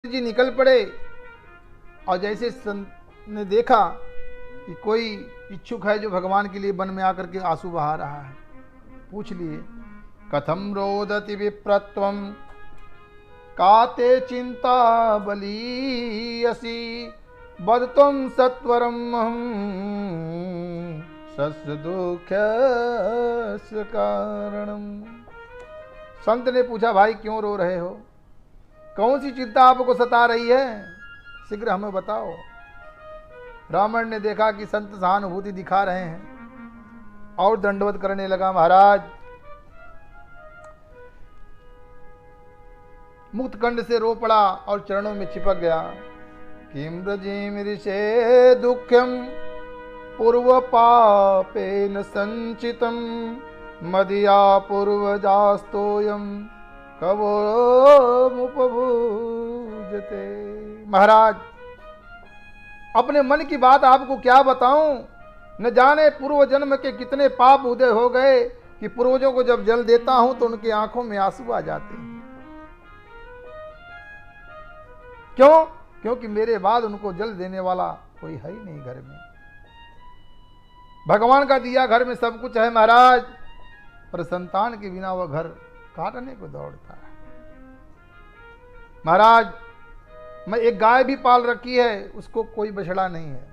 जी निकल पड़े और जैसे संत ने देखा कि कोई इच्छुक है जो भगवान के लिए वन में आकर के आंसू बहा रहा है, पूछ लिए कथम रोदति विप्रत्वम काते चिंता बलीयसी बदतम सत्वरम सस्य दुख कारणम। संत ने पूछा, भाई क्यों रो रहे हो, कौन सी चिंता आपको सता रही है, शीघ्र हमें बताओ। ब्राह्मण ने देखा कि संत सहानुभूति दिखा रहे हैं और दंडवत करने लगा। महाराज, मुक्त कंड से रो पड़ा और चरणों में चिपक गया। किम ब्रजीम ऋषे दुख्यम पूर्व पापेन संचितम मदिया पूर्वजास्तोयम कबो मुपभूजते। महाराज, अपने मन की बात आपको क्या बताऊं, न जाने पूर्व जन्म के कितने पाप उदय हो गए कि पूर्वजों को जब जल देता हूं तो उनकी आंखों में आंसू आ जाते हैं। क्यों? क्योंकि मेरे बाद उनको जल देने वाला कोई है ही नहीं घर में। भगवान का दिया घर में सब कुछ है महाराज, पर संतान के बिना वह घर काटने को दौड़ता है। महाराज, मैं एक गाय भी पाल रखी है, उसको कोई बछड़ा नहीं है।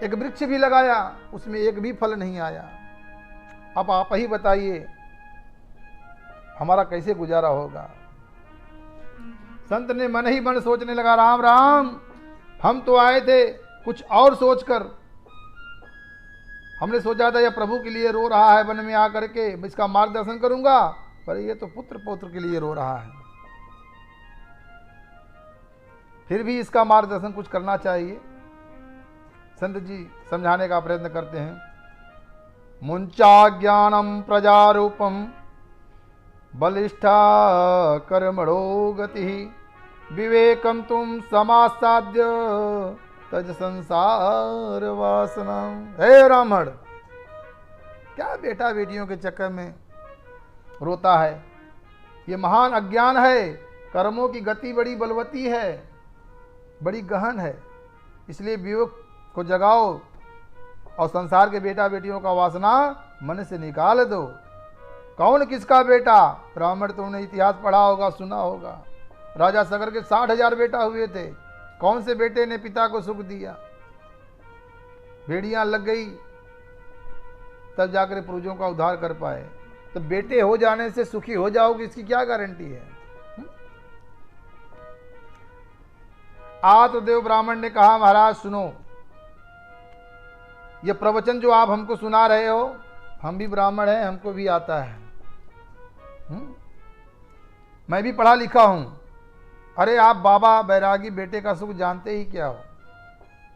एक वृक्ष भी लगाया, उसमें एक भी फल नहीं आया। अब आप ही बताइए हमारा कैसे गुजारा होगा। संत ने मन ही मन सोचने लगा, राम राम, हम तो आए थे कुछ और सोचकर। हमने सोचा था यह प्रभु के लिए रो रहा है वन में आकर के, इसका मार्गदर्शन करूंगा, पर यह तो पुत्र पौत्र के लिए रो रहा है। फिर भी इसका मार्गदर्शन कुछ करना चाहिए। संत जी समझाने का प्रयत्न करते हैं। मुंचा ज्ञानम प्रजारूपम बलिष्ठा कर्मणो गति विवेकम तुम समासाद्य तज संसार वासना। हे ब्राह्मण, क्या बेटा बेटियों के चक्कर में रोता है, ये महान अज्ञान है। कर्मों की गति बड़ी बलवती है, बड़ी गहन है, इसलिए विवेक को जगाओ और संसार के बेटा बेटियों का वासना मन से निकाल दो। कौन किसका बेटा? ब्राह्मण, तुमने इतिहास पढ़ा होगा, सुना होगा, राजा सगर के 60,000 बेटा हुए थे। कौन से बेटे ने पिता को सुख दिया? भेड़ियां लग गई तब जाकर पूर्वजों का उद्धार कर पाए। तो बेटे हो जाने से सुखी हो जाओगे, इसकी क्या गारंटी है? आत्मदेव ब्राह्मण ने कहा, महाराज सुनो, यह प्रवचन जो आप हमको सुना रहे हो, हम भी ब्राह्मण हैं, हमको भी आता है। मैं भी पढ़ा लिखा हूं। अरे आप बाबा बैरागी बेटे का सुख जानते ही क्या हो।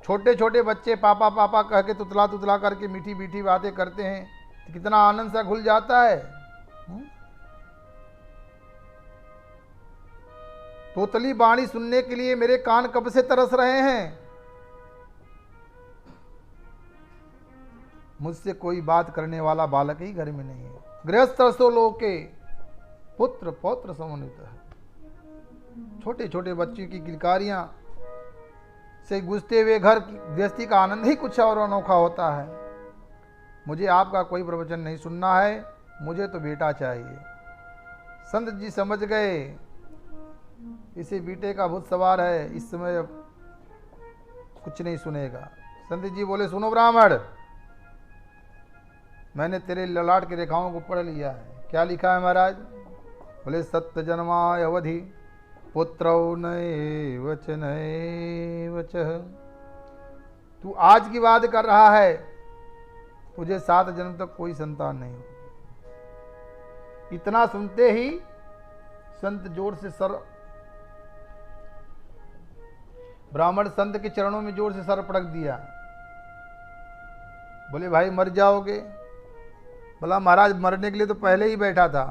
छोटे छोटे बच्चे पापा पापा कह के तुतला तुतला करके मीठी मीठी बातें करते हैं, तो कितना आनंद सा घुल जाता है। तोतली बाणी सुनने के लिए मेरे कान कब से तरस रहे हैं। मुझसे कोई बात करने वाला बालक ही घर में नहीं है। गृहस्थो लोके पुत्र पौत्र समन्वित है। छोटे छोटे बच्चों की किलकारियां से गुजते हुए घर की गृहस्थी का आनंद ही कुछ और अनोखा होता है। मुझे आपका कोई प्रवचन नहीं सुनना है, मुझे तो बेटा चाहिए। संत जी समझ गए इसे बेटे का भूत सवार है, इस समय अब कुछ नहीं सुनेगा। संत जी बोले, सुनो ब्राह्मण, मैंने तेरे ललाट की रेखाओं को पढ़ लिया है। क्या लिखा है महाराज? बोले, सत्य जन्माय अवधि पुत्रौ नए वचन वचः। तू आज की बात कर रहा है, तुझे 7 जन्म तक कोई संतान नहीं हो। इतना सुनते ही संत जोर से सर, ब्राह्मण संत के चरणों में जोर से सर पटक दिया। बोले, भाई मर जाओगे? बोला, महाराज मरने के लिए तो पहले ही बैठा था,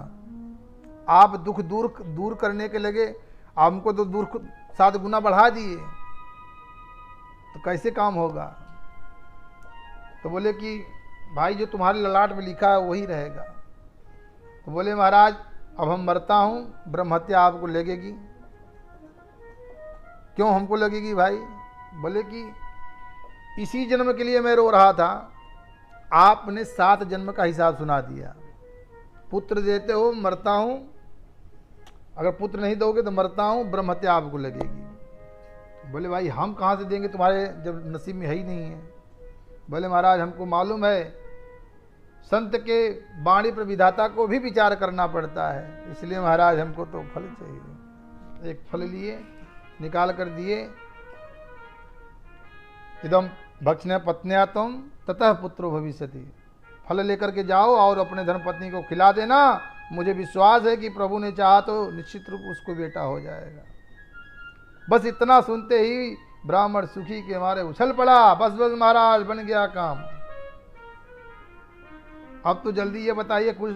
आप दुख दूर करने के लगे, हमको तो दुख 7 गुना बढ़ा दिए, तो कैसे काम होगा? तो बोले कि भाई जो तुम्हारे ललाट में लिखा है वही रहेगा। तो बोले, महाराज अब हम मरता हूँ, ब्रह्म हत्या आपको लगेगी। क्यों हमको लगेगी भाई? बोले कि इसी जन्म के लिए मैं रो रहा था, आपने 7 जन्म का हिसाब सुना दिया। पुत्र देते हो मरता हूं, अगर पुत्र नहीं दोगे तो मरता हूं, ब्रह्म हत्या आपको लगेगी। बोले भाई हम कहाँ से देंगे, तुम्हारे जब नसीब में है ही नहीं है। बोले महाराज हमको मालूम है, संत के वाणी पर विधाता को भी विचार करना पड़ता है, इसलिए महाराज हमको तो फल चाहिए। एक फल लिए, निकाल कर दिए। इदम भक्षण पत्न्या तुम ततः पुत्रो भविष्यति, फल लेकर के जाओ और अपने धर्मपत्नी को खिला देना, मुझे विश्वास है कि प्रभु ने चाहा तो निश्चित रूप उसको बेटा हो जाएगा। बस इतना सुनते ही ब्राह्मण सुखी के मारे उछल पड़ा, बस बस महाराज बन गया काम। अब तो जल्दी ये बताइए, कुछ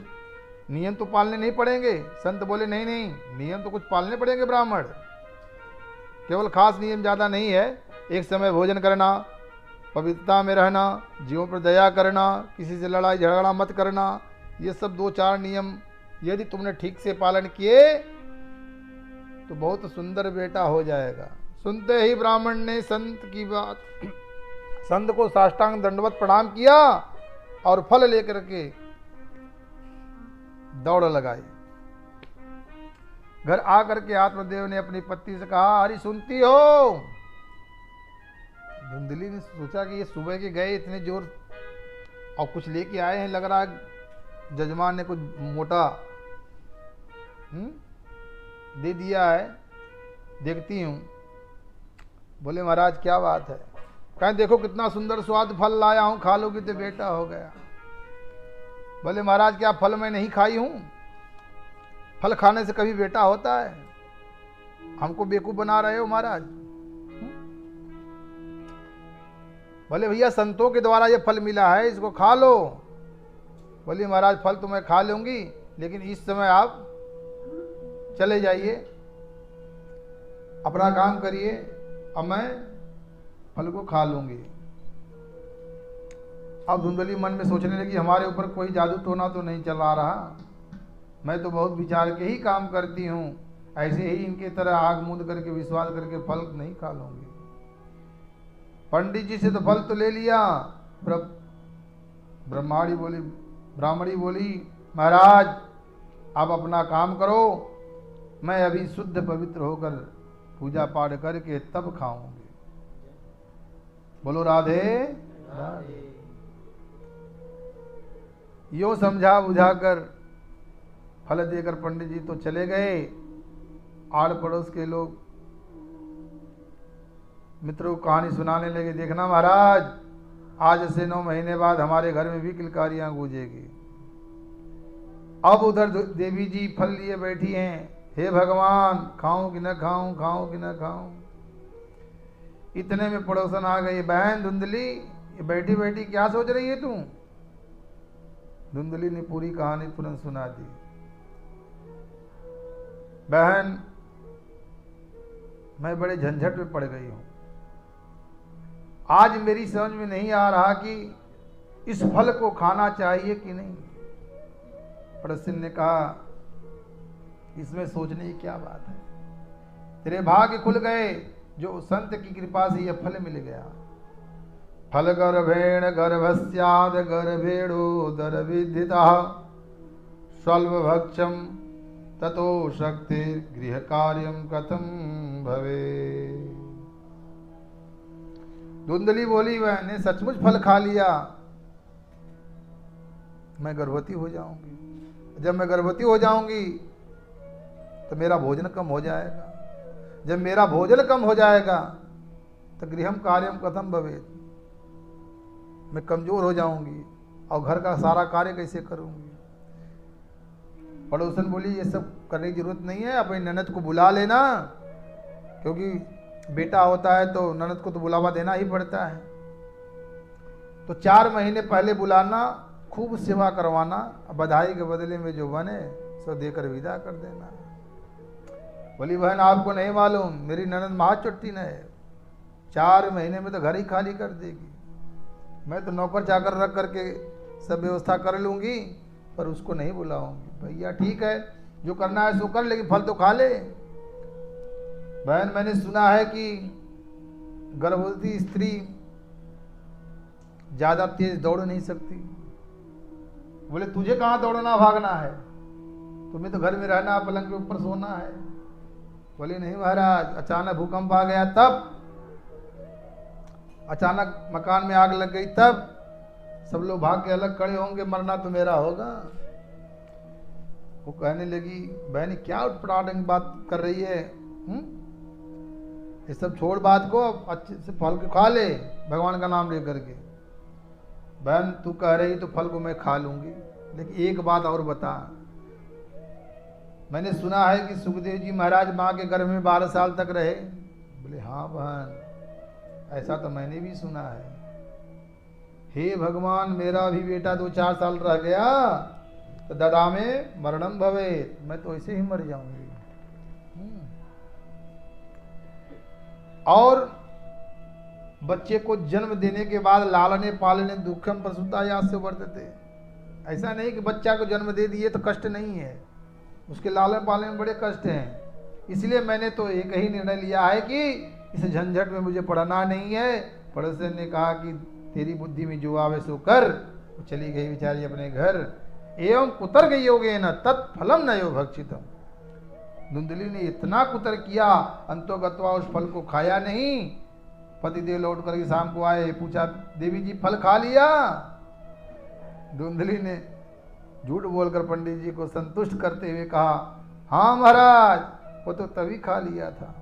नियम तो पालने नहीं पड़ेंगे? संत बोले नहीं नहीं, नियम तो कुछ पालने पड़ेंगे ब्राह्मण, केवल खास नियम ज़्यादा नहीं है। एक समय भोजन करना, पवित्रता में रहना, जीवों पर दया करना, किसी से लड़ाई झगड़ा मत करना, ये सब 2-4 नियम यदि तुमने ठीक से पालन किए तो बहुत सुंदर बेटा हो जाएगा। सुनते ही ब्राह्मण ने संत की बात, संत को साष्टांग दंडवत प्रणाम किया और फल लेकर के दौड़ लगाई। घर आकर के आत्मदेव ने अपनी पत्नी से कहा, अरे सुनती हो? धुंधली ने सोचा कि ये सुबह के गए इतने जोर और कुछ लेके आए हैं, लग रहा है जजमान ने कुछ मोटा दे दिया है, देखती हूँ। बोले महाराज क्या बात है? कहें देखो कितना सुंदर स्वाद फल लाया हूँ, खा लोगी तो बेटा हो गया। बोले महाराज क्या फल मैं नहीं खाई हूँ? फल खाने से कभी बेटा होता है? हमको बेवकूफ बना रहे हो महाराज। बोले भैया संतों के द्वारा ये फल मिला है, इसको खा लो। बोले महाराज फल तो मैं खा लूंगी, लेकिन इस समय आप चले जाइए, अपना काम करिए, अब मैं फल को खा लूंगी। अब धुंधली मन में सोचने लगी, हमारे ऊपर कोई जादू टोना तो नहीं चला रहा, मैं तो बहुत विचार के ही काम करती हूँ, ऐसे ही इनके तरह आग मूंद करके विश्वास करके फल नहीं खा लूंगी। पंडित जी से तो फल तो ले लिया, ब्राह्मणी बोली महाराज आप अपना काम करो, मैं अभी शुद्ध पवित्र होकर पूजा पाठ करके तब खाऊंगी। बोलो राधे राधे। यो समझा बुझाकर फल देकर पंडित जी तो चले गए। आड़ पड़ोस के लोग मित्रों को कहानी सुनाने लगे, देखना महाराज आज से 9 महीने बाद हमारे घर में भी किलकारियां गूंजेगी। अब उधर देवी जी फल लिए बैठी हैं, हे भगवान खाऊं कि न खाऊं, खाऊं कि न खाऊं। इतने में पड़ोसन आ गई, बहन धुंधली ये बैठी बैठी क्या सोच रही है तू? धुंधली ने पूरी कहानी तुरंत सुना दी। बहन मैं बड़े झंझट में पड़ गई हूं, आज मेरी समझ में नहीं आ रहा कि इस फल को खाना चाहिए कि नहीं। पड़ोसिन ने कहा इसमें सोचने की क्या बात है, तेरे भाग्य खुल गए, जो संत की कृपा से यह फल मिल गया। फल गर्भेण गर्भस्याद गर्भेणो दर विदिता स्वल्प भक्षम ततो शक्ति गृह कार्यम कथम भवे। धुंधली बोली मैंने सचमुच फल खा लिया, मैं गर्भवती हो जाऊंगी। जब मैं गर्भवती हो जाऊंगी तो मेरा भोजन कम हो जाएगा, जब मेरा भोजन कम हो जाएगा तो गृहम कार्यम कथम भवेत, मैं कमजोर हो जाऊंगी और घर का सारा कार्य कैसे करूंगी। पड़ोसन बोली ये सब करने की जरूरत नहीं है, अपनी ननद को बुला लेना, क्योंकि बेटा होता है तो ननद को तो बुलावा देना ही पड़ता है। तो 4 महीने पहले बुलाना, खूब सेवा करवाना, बधाई के बदले में जो बने सो देकर विदा कर देना। बोली बहन आपको नहीं मालूम, मेरी ननद महाचुट्टीन है, 4 महीने में तो घर ही खाली कर देगी। मैं तो नौकर चाकर रख करके सब व्यवस्था कर लूँगी, पर उसको नहीं बुलाऊंगी। भैया ठीक है जो करना है सो कर, लेकिन फल तो खा ले। बहन मैंने सुना है कि गर्भवती स्त्री ज्यादा तेज दौड़ नहीं सकती। बोले तुझे कहाँ दौड़ना भागना है, तुम्हें तो घर में रहना, पलंग के ऊपर सोना है। बोले नहीं महाराज, अचानक भूकंप आ गया तब, अचानक मकान में आग लग गई तब, सब लोग भाग के अलग खड़े होंगे, मरना तो मेरा होगा। वो कहने लगी बहन क्या उठपटाट की बात कर रही है, ये सब छोड़ बात को, अच्छे से फल को खा ले भगवान का नाम लेकर के। बहन तू कह रही तो फल को मैं खा लूंगी, लेकिन एक बात और बता, मैंने सुना है कि सुखदेव जी महाराज माँ के गर्भ में 12 साल तक रहे। बोले हाँ बहन ऐसा तो मैंने भी सुना है। हे भगवान मेरा भी बेटा 2-4 साल रह गया तो ददा में मरणम भवे, मैं तो ऐसे ही मर जाऊंगी। और बच्चे को जन्म देने के बाद लालने पालने दुखम प्रसूता याद से वर्तते। ऐसा नहीं कि बच्चा को जन्म दे दिए तो कष्ट नहीं है, उसके लालन पालने में बड़े कष्ट हैं। इसलिए मैंने तो एक ही निर्णय लिया है कि इस झंझट में मुझे पढ़ना नहीं है। पड़ोसन ने कहा कि तेरी बुद्धि में जो आवे सो कर। वो चली गई बेचारी अपने घर। एवं कुतर गई योगे न तत्फलम न यो भक्षितम। धुंधली ने इतना कुतर किया, अंतोगत्वा उस फल को खाया नहीं। पतिदेव लौट करके शाम को आए, पूछा देवी जी फल खा लिया? धुंधली ने झूठ बोलकर पंडित जी को संतुष्ट करते हुए कहा हाँ महाराज वो तो तभी खा लिया था।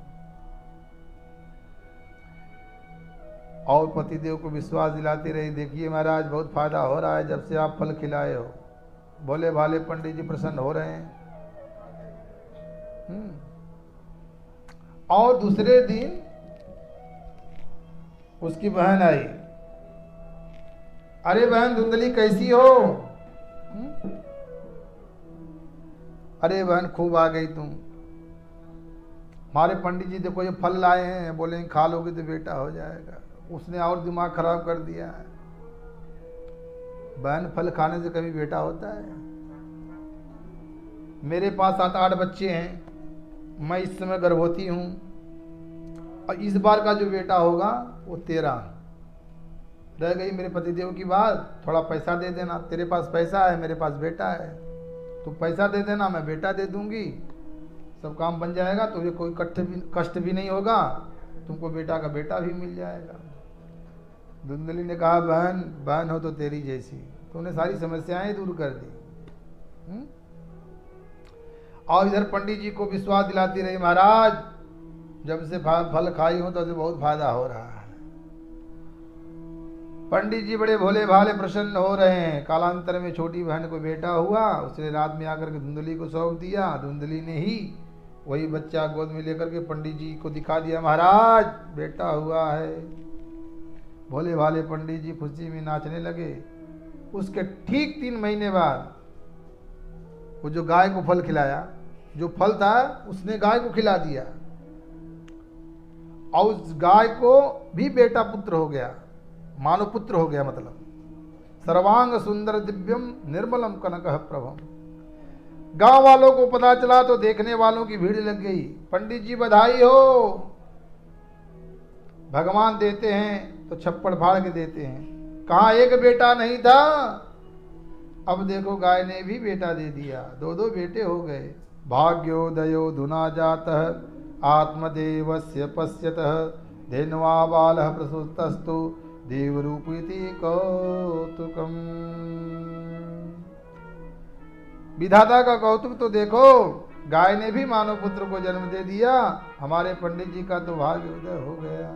और पतिदेव को विश्वास दिलाते रहे, देखिए महाराज बहुत फायदा हो रहा है जब से आप फल खिलाए हो। भोले भाले पंडित जी प्रसन्न हो रहे हैं। और दूसरे दिन उसकी बहन आई, अरे बहन धुंधली कैसी हो? अरे बहन खूब आ गई तुम। हमारे पंडित जी देखो ये फल लाए हैं, बोले खा लोगे तो बेटा हो जाएगा। उसने और दिमाग खराब कर दिया है। बहन फल खाने से कभी बेटा होता है? मेरे पास 7-8 बच्चे हैं, मैं इस समय गर्भवती हूं, और इस बार का जो बेटा होगा वो 13। रह गई मेरे पतिदेव की बात, थोड़ा पैसा दे देना। तेरे पास पैसा है, मेरे पास बेटा है, तो पैसा दे देना, मैं बेटा दे दूंगी, सब काम बन जाएगा, तुझे कोई कष्ट भी नहीं होगा, तुमको बेटा का बेटा भी मिल जाएगा। धुंधली ने कहा बहन हो तो तेरी जैसी, तूने सारी समस्याएं दूर कर दी। और इधर पंडित जी को विश्वास दिलाती रही, महाराज जब से फल खाई हूं तो बहुत फायदा हो रहा है। पंडित जी बड़े भोले भाले प्रसन्न हो रहे हैं। कालांतर में छोटी बहन को बेटा हुआ, उसने रात में आकर के धुंधली को सौंप दिया। धुंधली ने ही वही बच्चा गोद में लेकर के पंडित जी को दिखा दिया, महाराज बेटा हुआ है। भोले भाले पंडित जी खुशी में नाचने लगे। उसके ठीक 3 महीने बाद वो जो गाय को फल खिलाया, जो फल था उसने गाय को खिला दिया, और उस गाय को भी बेटा पुत्र हो गया, मानो पुत्र हो गया। मतलब सर्वांग सुंदर दिव्यम निर्मलम कनकः प्रभम। गांव वालों को पता चला तो देखने वालों की भीड़ लग गई। पंडित जी बधाई हो, भगवान देते हैं तो छप्पड़ फाड़ के देते हैं। कहाँ एक बेटा नहीं था, अब देखो गाय ने भी बेटा दे दिया, 2 बेटे हो गए। भाग्योदयो धुना जातः आत्मदेवस्य पश्यतः धेन्वा बालः प्रसूतस्तु देवरूपीति कौतुकम। विधाता का कौतुक तो देखो, गाय ने भी मानव पुत्र को जन्म दे दिया। हमारे पंडित जी का तो भाग्योदय हो गया।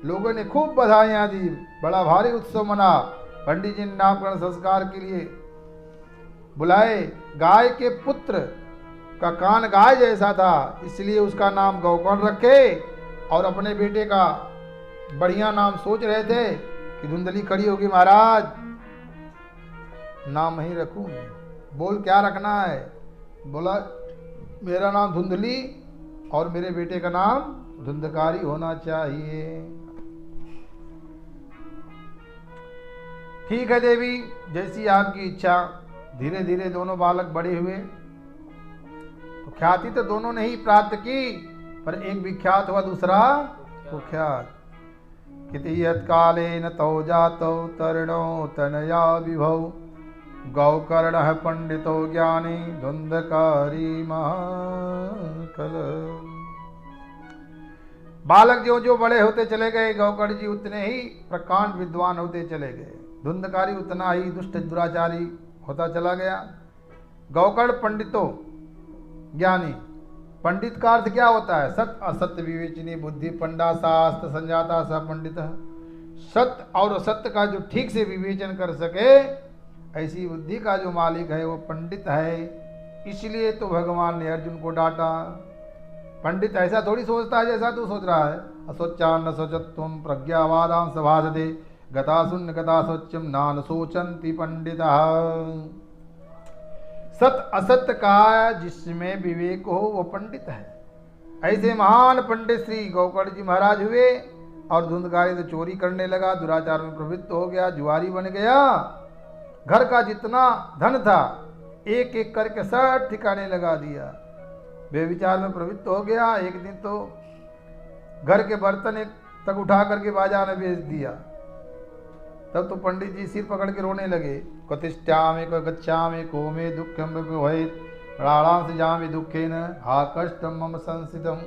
लोगों ने खूब बधाइयां दी, बड़ा भारी उत्सव मना। पंडित जी ने नामकरण संस्कार के लिए बुलाए। गाय के पुत्र का कान गाय जैसा था, इसलिए उसका नाम गौकर्ण रखे, और अपने बेटे का बढ़िया नाम सोच रहे थे कि धुंधली खड़ी होगी, महाराज नाम ही रखूंगी। बोल क्या रखना है? बोला मेरा नाम धुंधली और मेरे बेटे का नाम धुंधकारी होना चाहिए। ठीक है देवी, जैसी आपकी इच्छा। धीरे धीरे दोनों बालक बड़े हुए। तो ख्याति तो दोनों ने ही प्राप्त की, पर एक विख्यात हुआ दूसरा कुख्यात। कितियत कालेन तौ जातौ तरणो तनया विभौ गौकर्ण पंडितो ज्ञानी धुंधकारी महाकल। बालक जो जो बड़े होते चले गए, गौकर्ण जी उतने ही प्रकांड विद्वान होते चले गए, धुंधकारी उतना ही दुष्ट दुराचारी होता चला गया। गौकर्ण पंडितो ज्ञानी, पंडित का अर्थ क्या होता है? सत्य असत्य विवेचनी बुद्धि पंडा शास्त्र संजाता स पंडित। सत्य और असत्य का जो ठीक से विवेचन कर सके, ऐसी बुद्धि का जो मालिक है वो पंडित है। इसलिए तो भगवान ने अर्जुन को डांटा। पंडित ऐसा थोड़ी सोचता है जैसा तू सोच रहा है। असोचान सोचत्वम प्रज्ञावादां सभासते गता शून्य गता सोच्यम नान सोचंती पंडिता। सत्य असत्य का जिसमें विवेक हो वो पंडित है। ऐसे महान पंडित श्री गौकर्ण जी महाराज हुए और धुंधकारी तो चोरी करने लगा, दुराचार में प्रवृत्त हो गया, जुआरी बन गया। घर का जितना धन था एक एक करके सब ठिकाने लगा दिया, बेविचार में प्रवृत्त हो गया। एक दिन तो घर के बर्तन एक तक उठा करके बाजार में बेच दिया। तब तो पंडित जी सिर पकड़ के रोने लगे। कतिष्ठ्यामि क गच्छामि को मे दुःखं भवेत् प्राणांसि जामि दुःखेन हा कष्टं मम संसितम्।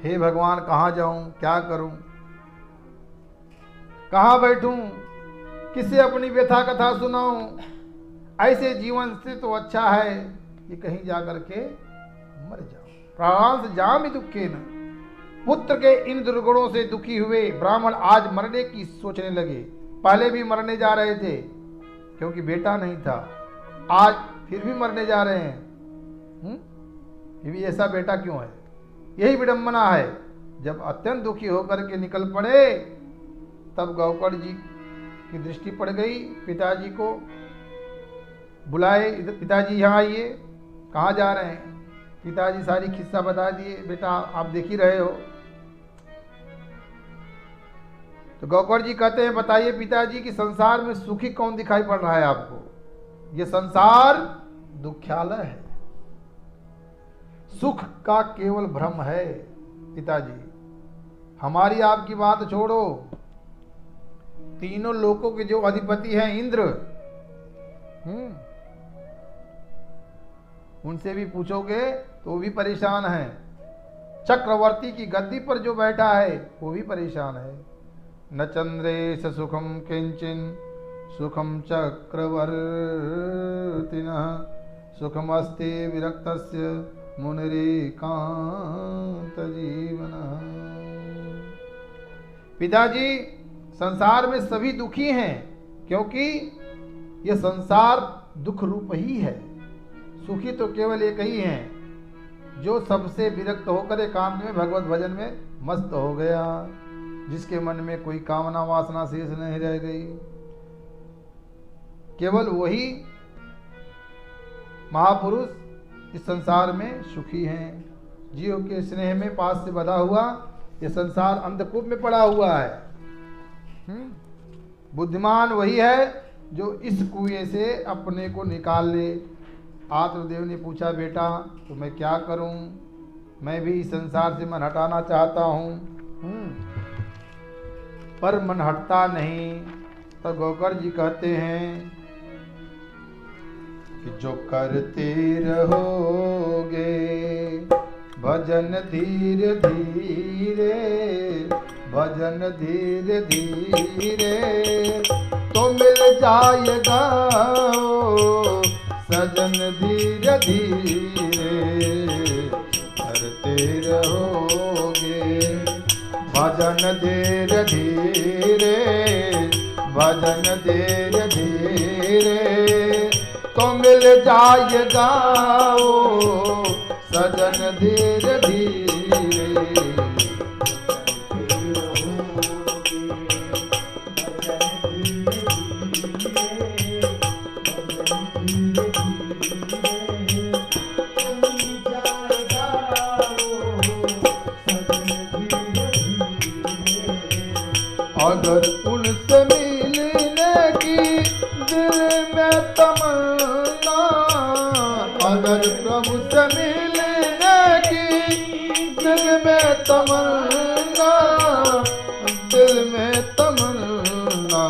हे भगवान, कहाँ जाऊं, क्या करूं, कहाँ बैठूं, किसे अपनी व्यथा कथा सुनाऊं? ऐसे जीवन से तो अच्छा है कि कहीं जाकर के मर जाओ। प्राणांसि जामि दुःखेन। पुत्र के इन दुर्गुणों से दुखी हुए ब्राह्मण आज मरने की सोचने लगे। पहले भी मरने जा रहे थे क्योंकि बेटा नहीं था, आज फिर भी मरने जा रहे हैं। ये भी ऐसा बेटा क्यों है? यही विडंबना है। जब अत्यंत दुखी होकर के निकल पड़े तब गौकर्ण जी की दृष्टि पड़ गई। पिताजी को बुलाए, पिताजी यहाँ आइए। कहाँ जा रहे हैं? पिताजी सारी किस्सा बता दिए। बेटा आप देख ही रहे हो। तो गौकर्ण जी कहते हैं, बताइए पिताजी कि संसार में सुखी कौन दिखाई पड़ रहा है आपको? ये संसार दुख्यालय है, सुख का केवल भ्रम है। पिताजी हमारी आपकी बात छोड़ो, तीनों लोकों के जो अधिपति हैं इंद्र, उनसे भी पूछोगे तो वो भी परेशान है। चक्रवर्ती की गद्दी पर जो बैठा है वो भी परेशान है। न चंद्रेश सुखम किंचिन सुखम चक्रवर्तिनः सुखमस्ति विरक्तस्य मुनिरेकांत जीवनः। पिताजी संसार में सभी दुखी हैं क्योंकि यह संसार दुख रूप ही है। सुखी तो केवल एक ही हैं जो सबसे विरक्त होकर एकांत में भगवत भजन में मस्त हो गया, जिसके मन में कोई कामना वासना शेष नहीं रह गई। केवल वही महापुरुष इस संसार में सुखी हैं। जीव के स्नेह में पास से बधा हुआ ये संसार अंधकूप में पड़ा हुआ है। बुद्धिमान वही है जो इस कुएं से अपने को निकाल ले। आत्मदेव ने पूछा, बेटा तो मैं क्या करूं? मैं भी इस संसार से मन हटाना चाहता हूं, पर मन हटता नहीं। तो गौकर्ण जी कहते हैं कि जो करते रहोगे भजन धीरे धीरे, भजन धीरे धीरे तो मिल जाएगा सजन धीरे धीरे। करते रहोगे भजन धीरे धीरे, भजन धीरे धीरे तो मिल जाएगा सजन धीरे धीरे। अगर उनसे मिलने की दिल में तमन्ना, अगर दिल में तमन्ना, दिल में तमन्ना,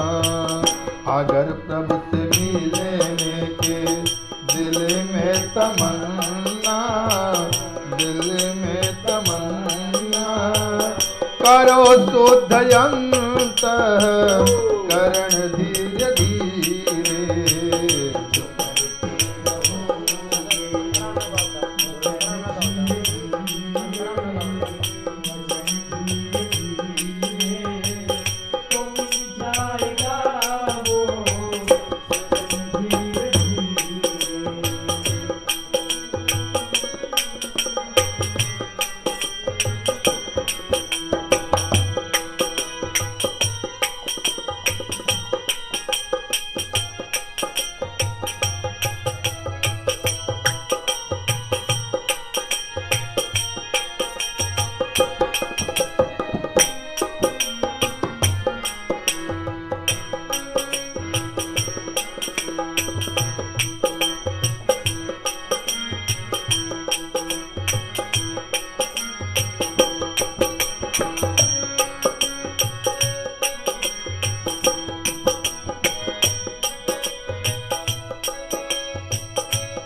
अगर प्रभु से मिलने के दिल में तमन्ना, दिल में तमन्ना, करो शुद्धयंत करण धीरे धीरे।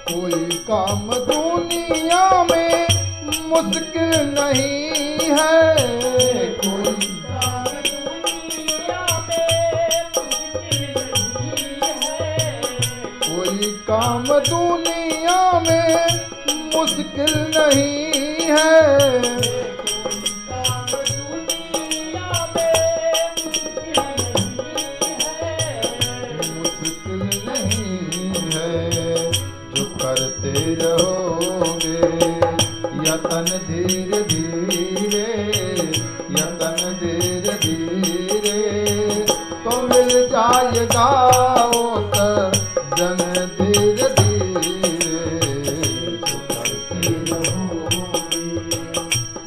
कोई काम दुनिया में मुश्किल नहीं है, कोई काम दुनिया में मुश्किल नहीं है, कोई काम दुनिया में मुश्किल नहीं है, काम दुनिया में मुश्किल नहीं है, मुश्किल नहीं है, जो करते रहोगे यतन धीरे धीरे, यतन धीरे धीरे, तो मिल जाएगा वो जन धीरे धीरे, जो करते रहोगे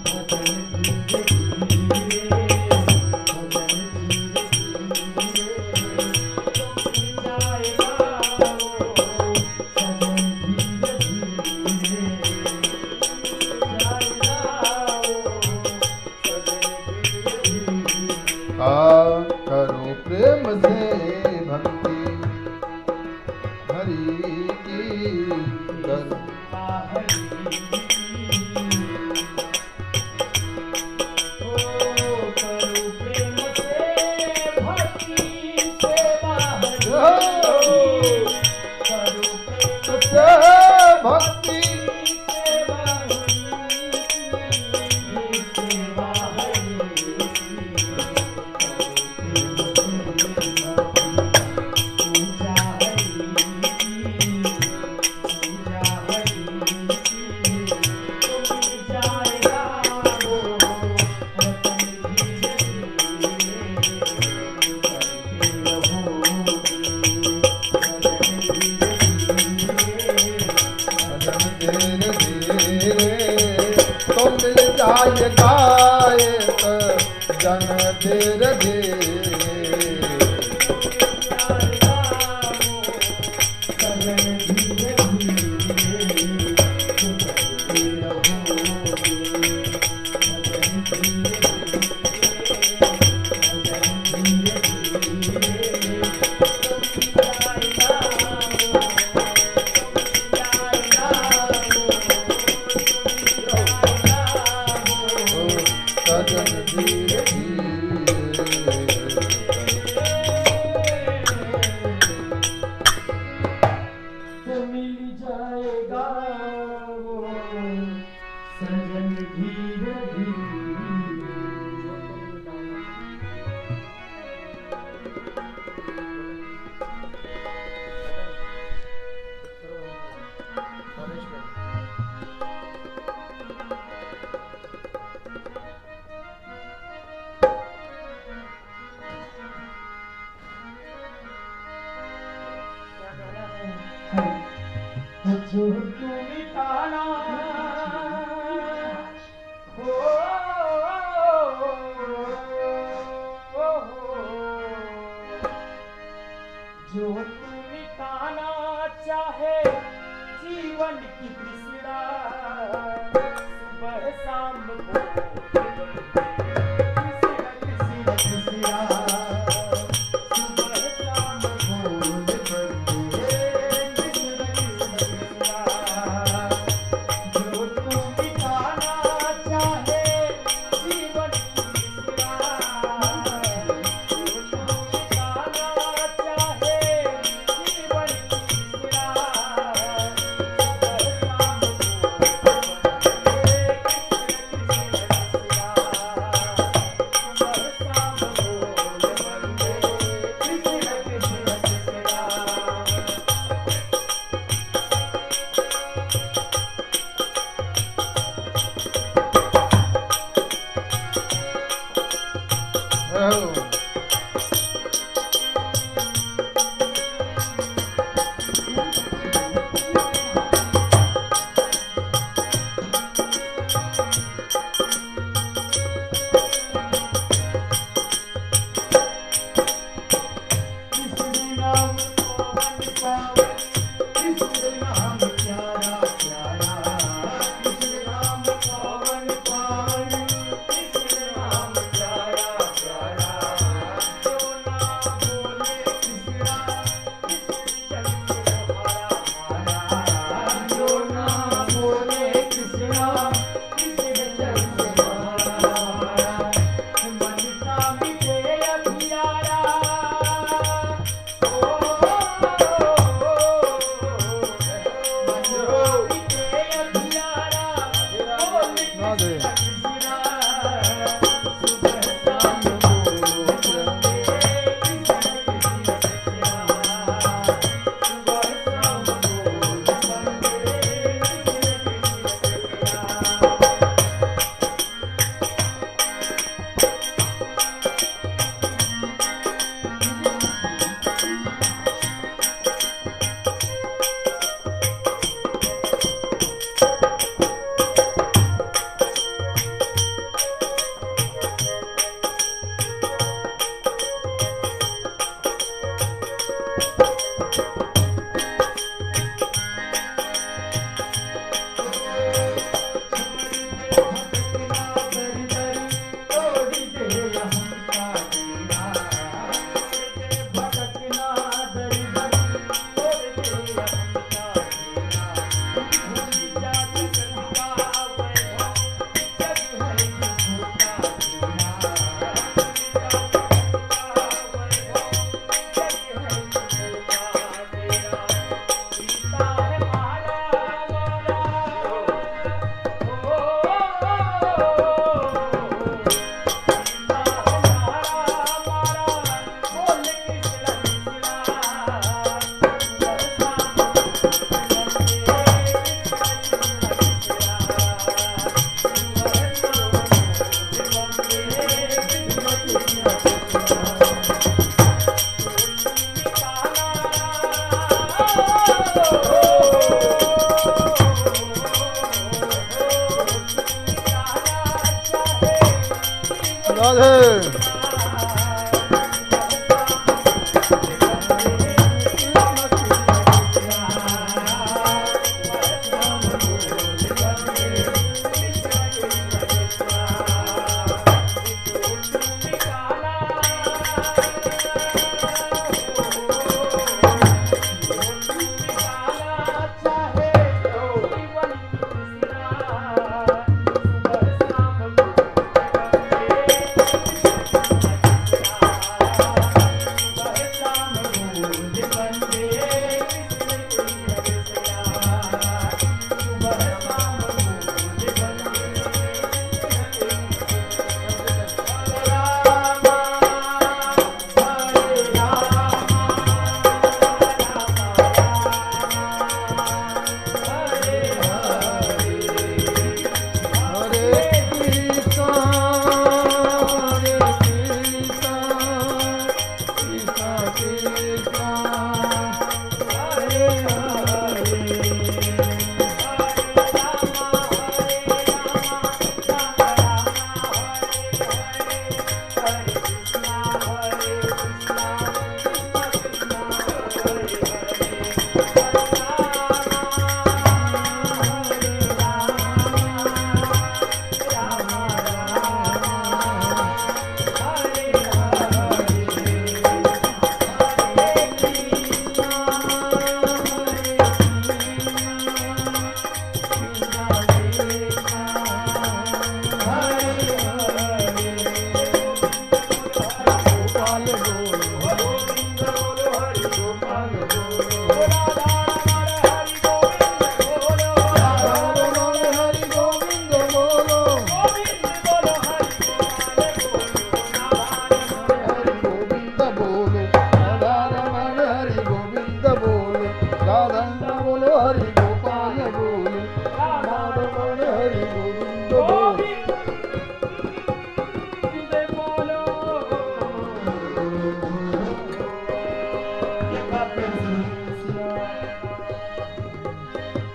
भजन धीरे धीरे, भजन धीरे धीरे, जाएगा वो करो प्रेम से भक्ति हरि की करो। भक्ति तो मिल जाएगा जन धीरे धीरे। राधे।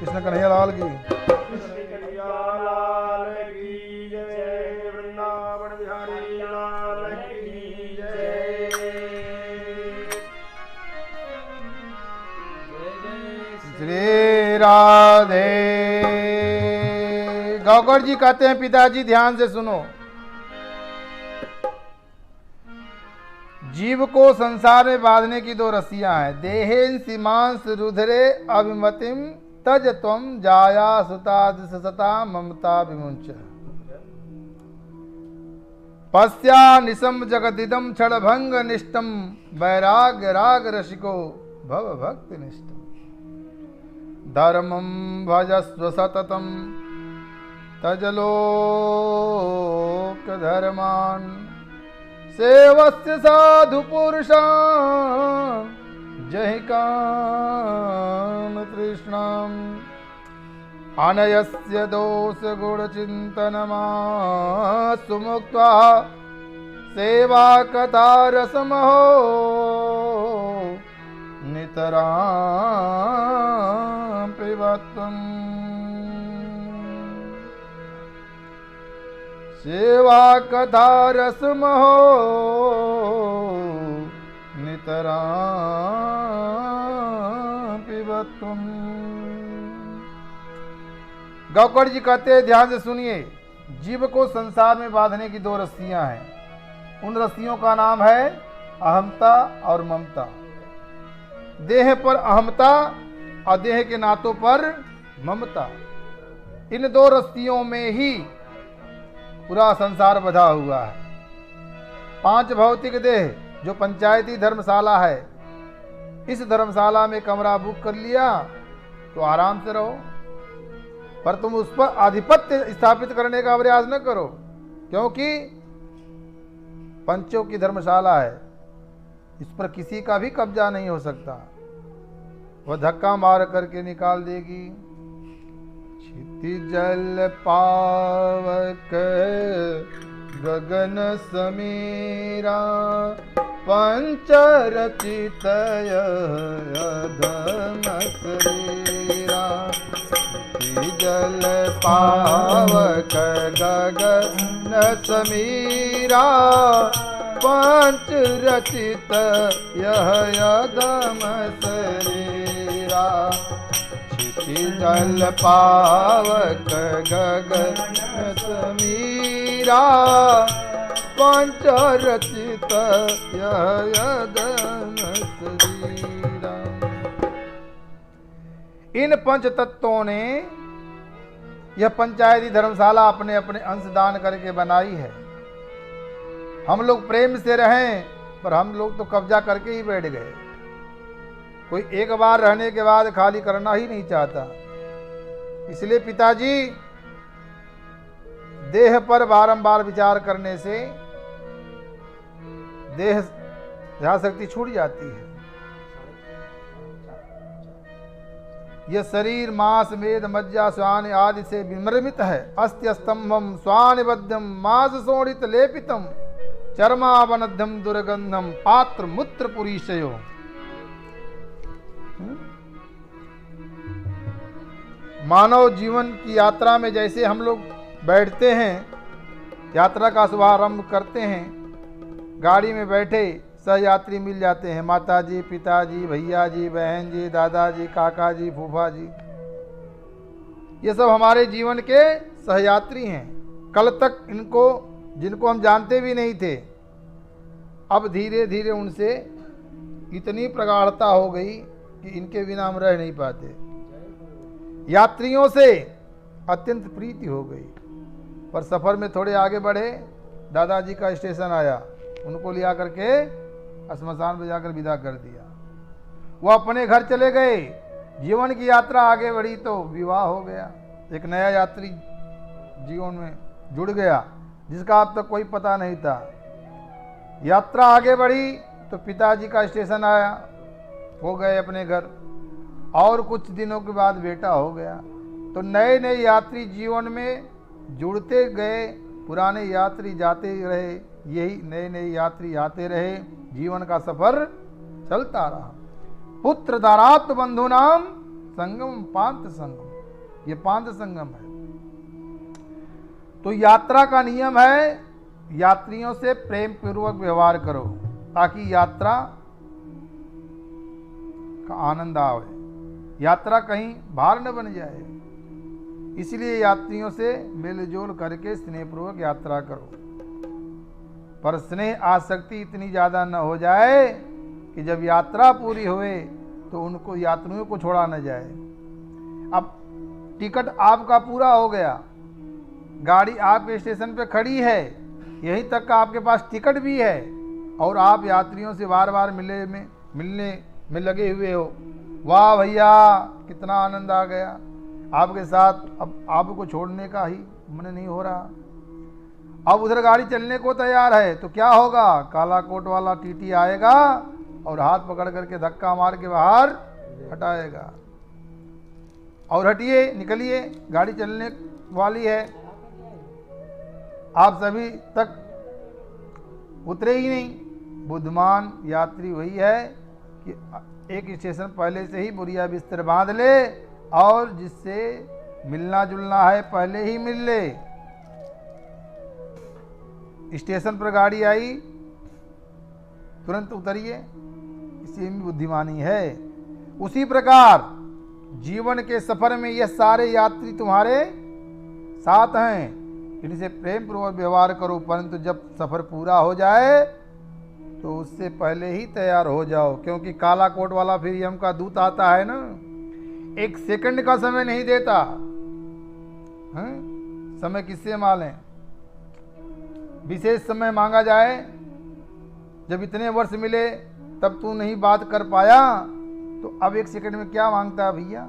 कृष्ण कन्हैया लाल की। लाल की जय, वृंदावन बिहारी लाल की जय। श्री राधे। गौगौर जी कहते हैं, पिताजी ध्यान से सुनो, जीव को संसार में बांधने की दो रस्सियां हैं। देहेन सीमांस रुधिरे अभिमतिम तज त्वम जाया सुता दिशता ममता विमुंच पश्या निशम जगदिदम क्षणभंग निष्ठम वैराग्य राग रसिको भव भक्ति निष्ठम धर्मम भजस्व सततम तजलोक धर्मान सेवस्य साधु पुरुषां जहि काम तृष्णाम् अनयस्य दोष गुण चिंतनमासु मुक्त्वा सेवा कथा रसमहो नितरां पिबत्वम् सेवा कथा रसमहो नितरां पिबत्वम्। गौकर्ण जी कहते हैं, ध्यान से सुनिए, जीव को संसार में बांधने की दो रस्सियां हैं। उन रस्सियों का नाम है अहमता और ममता। देह पर अहमता और देह के नातों पर ममता। इन दो रस्सियों में ही पूरा संसार बंधा हुआ है। 5 भौतिक देह जो पंचायती धर्मशाला है, इस धर्मशाला में कमरा बुक कर लिया तो आराम से रहो, पर तुम उस पर आधिपत्य स्थापित करने का प्रयास न करो, क्योंकि पंचों की धर्मशाला है, इस पर किसी का भी कब्जा नहीं हो सकता। वह धक्का मार करके निकाल देगी। क्षितिजल पावक गगन समीरा पंचरचित अधम शरीरा। जल पावक गगन समीरा पंच रचित यह अधम शरीरा। जल पावक गगन समीरा पंच रचित यह अधम शरीरा। इन पंच तत्वों ने यह पंचायती धर्मशाला अपने अपने अंश दान करके बनाई है। हम लोग प्रेम से रहें, पर हम लोग तो कब्जा करके ही बैठ गए। कोई एक बार रहने के बाद खाली करना ही नहीं चाहता। इसलिए पिताजी, देह पर बारंबार विचार करने से देह शक्ति छूट जाती है। यह शरीर मांस मेद मज्जा स्वान आदि से विमर्मित है। अस्त्य स्तंभम स्वानिबद्धम मांस शोणित लेपितम चर्मावनद्धम दुर्गंधम पात्र मूत्र पुरीशयो। मानव जीवन की यात्रा में जैसे हम लोग बैठते हैं, यात्रा का शुभारंभ करते हैं, गाड़ी में बैठे सहयात्री मिल जाते हैं, माताजी, पिताजी, भैया जी, बहन जी, दादाजी, काका जी, फूफा जी, ये सब हमारे जीवन के सहयात्री हैं। कल तक जिनको हम जानते भी नहीं थे, अब धीरे धीरे उनसे इतनी प्रगाढ़ता हो गई कि इनके बिना हम रह नहीं पाते। यात्रियों से अत्यंत प्रीति हो गई। पर सफर में थोड़े आगे बढ़े, दादाजी का स्टेशन आया, उनको लिया करके श्मशान में जाकर विदा कर दिया। वो अपने घर चले गए। जीवन की यात्रा आगे बढ़ी तो विवाह हो गया। एक नया यात्री जीवन में जुड़ गया, जिसका अब तक कोई पता नहीं था। यात्रा आगे बढ़ी तो पिताजी का स्टेशन आया, हो गए अपने घर, और कुछ दिनों के बाद बेटा हो गया। तो नए नए यात्री जीवन में जुड़ते गए, पुराने यात्री जाते रहे, यही नए नए यात्री आते रहे, जीवन का सफर चलता रहा। पुत्र दारात्म बंधु नाम संगम पांत संगम, ये पांत संगम है। तो यात्रा का नियम है, यात्रियों से प्रेम पूर्वक व्यवहार करो ताकि यात्रा का आनंद आवे, यात्रा कहीं भार न बन जाए। इसलिए यात्रियों से मेलजोल करके स्नेहपूर्वक यात्रा करो, पर स्नेह आसक्ति इतनी ज़्यादा न हो जाए कि जब यात्रा पूरी होए तो उनको यात्रियों को छोड़ा न जाए। अब टिकट आपका पूरा हो गया, गाड़ी आपके स्टेशन पे खड़ी है, यहीं तक का आपके पास टिकट भी है, और आप यात्रियों से बार बार मिलने में लगे हुए हो। वाह भैया, कितना आनंद आ गया, आपके साथ अब आपको छोड़ने का ही मन नहीं हो रहा। अब उधर गाड़ी चलने को तैयार है तो क्या होगा, काला कोट वाला टीटी आएगा और हाथ पकड़ करके धक्का मार के बाहर हटाएगा। और हटिए, निकलिए, गाड़ी चलने वाली है। आप सभी तक उतरे ही नहीं। बुद्धिमान यात्री वही है कि एक स्टेशन पहले से ही बोरिया बिस्तर बांध ले और जिससे मिलना जुलना है पहले ही मिल ले। स्टेशन पर गाड़ी आई तुरंत उतरिए, इसी में बुद्धिमानी है। उसी प्रकार जीवन के सफर में ये सारे यात्री तुम्हारे साथ हैं, इनसे प्रेम पूर्वक व्यवहार करो, परंतु जब सफर पूरा हो जाए तो उससे पहले ही तैयार हो जाओ, क्योंकि काला कोट वाला फिर यम का दूत आता है ना, एक सेकंड का समय नहीं देता है? समय किससे मालें? विशेष समय मांगा जाए, जब इतने वर्ष मिले तब तू नहीं बात कर पाया तो अब एक सेकंड में क्या मांगता है भैया?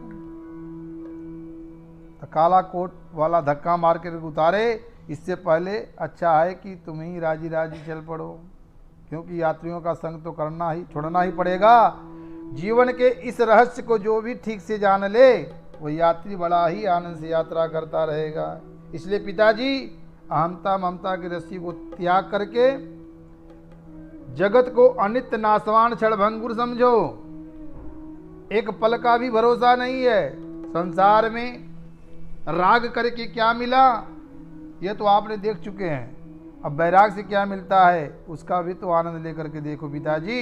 काला कोट वाला धक्का मार कर उतारे, इससे पहले अच्छा है कि तुम ही राजी राजी चल पड़ो, क्योंकि यात्रियों का संग तो करना ही छोड़ना ही पड़ेगा। जीवन के इस रहस्य को जो भी ठीक से जान ले वो यात्री बड़ा ही आनंद से यात्रा करता रहेगा। इसलिए पिताजी, अहमता ममता की रस्सी को त्याग करके जगत को अनित्य नाशवान क्षणभंगुर समझो। एक पल का भी भरोसा नहीं है। संसार में राग करके क्या मिला ये तो आपने देख चुके हैं, अब वैराग से क्या मिलता है उसका भी तो आनंद लेकर के देखो। पिताजी,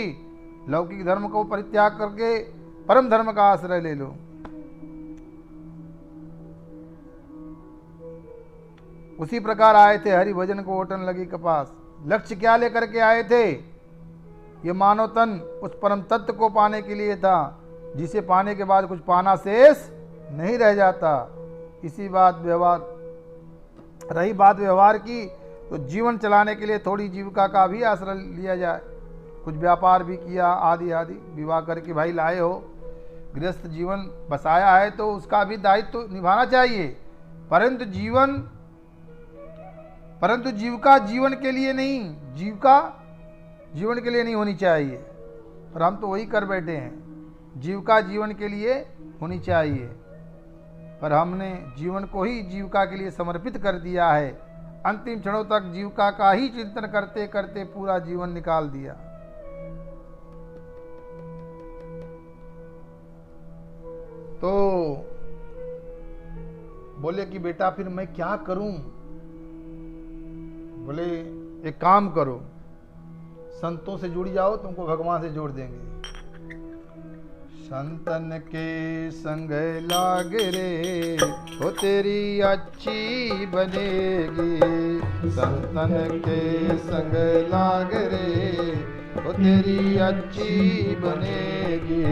लौकिक धर्म को परित्याग करके परम धर्म का आश्रय ले लो। उसी प्रकार आए थे हरिभजन को ओटन लगी कपास। लक्ष्य क्या लेकर के आए थे? ये मानव तन उस परम तत्व को पाने के लिए था, जिसे पाने के बाद कुछ पाना शेष नहीं रह जाता। इसी बात व्यवहार रही बात व्यवहार की, तो जीवन चलाने के लिए थोड़ी जीविका का भी आश्रय लिया जाए। कुछ व्यापार भी किया, आदि आदि विवाह करके भाई लाए हो, गृहस्थ जीवन बसाया है तो उसका भी दायित्व तो निभाना चाहिए। परंतु जीविका जीवन के लिए नहीं, जीविका जीवन के लिए नहीं होनी चाहिए। पर हम तो वही कर बैठे हैं, जीविका जीवन के लिए होनी चाहिए, पर हमने जीवन को ही जीविका के लिए समर्पित कर दिया है। अंतिम क्षणों तक जीविका का ही चिंतन करते करते पूरा जीवन निकाल दिया। तो बोले कि बेटा फिर मैं क्या करूं? बोले एक काम करो, संतों से जुड़ जाओ, तुमको भगवान से जोड़ देंगे। संतन के संग लाग रे हो तेरी अच्छी बनेगी। संतन के संग लाग रे हो तेरी अच्छी बनेगी।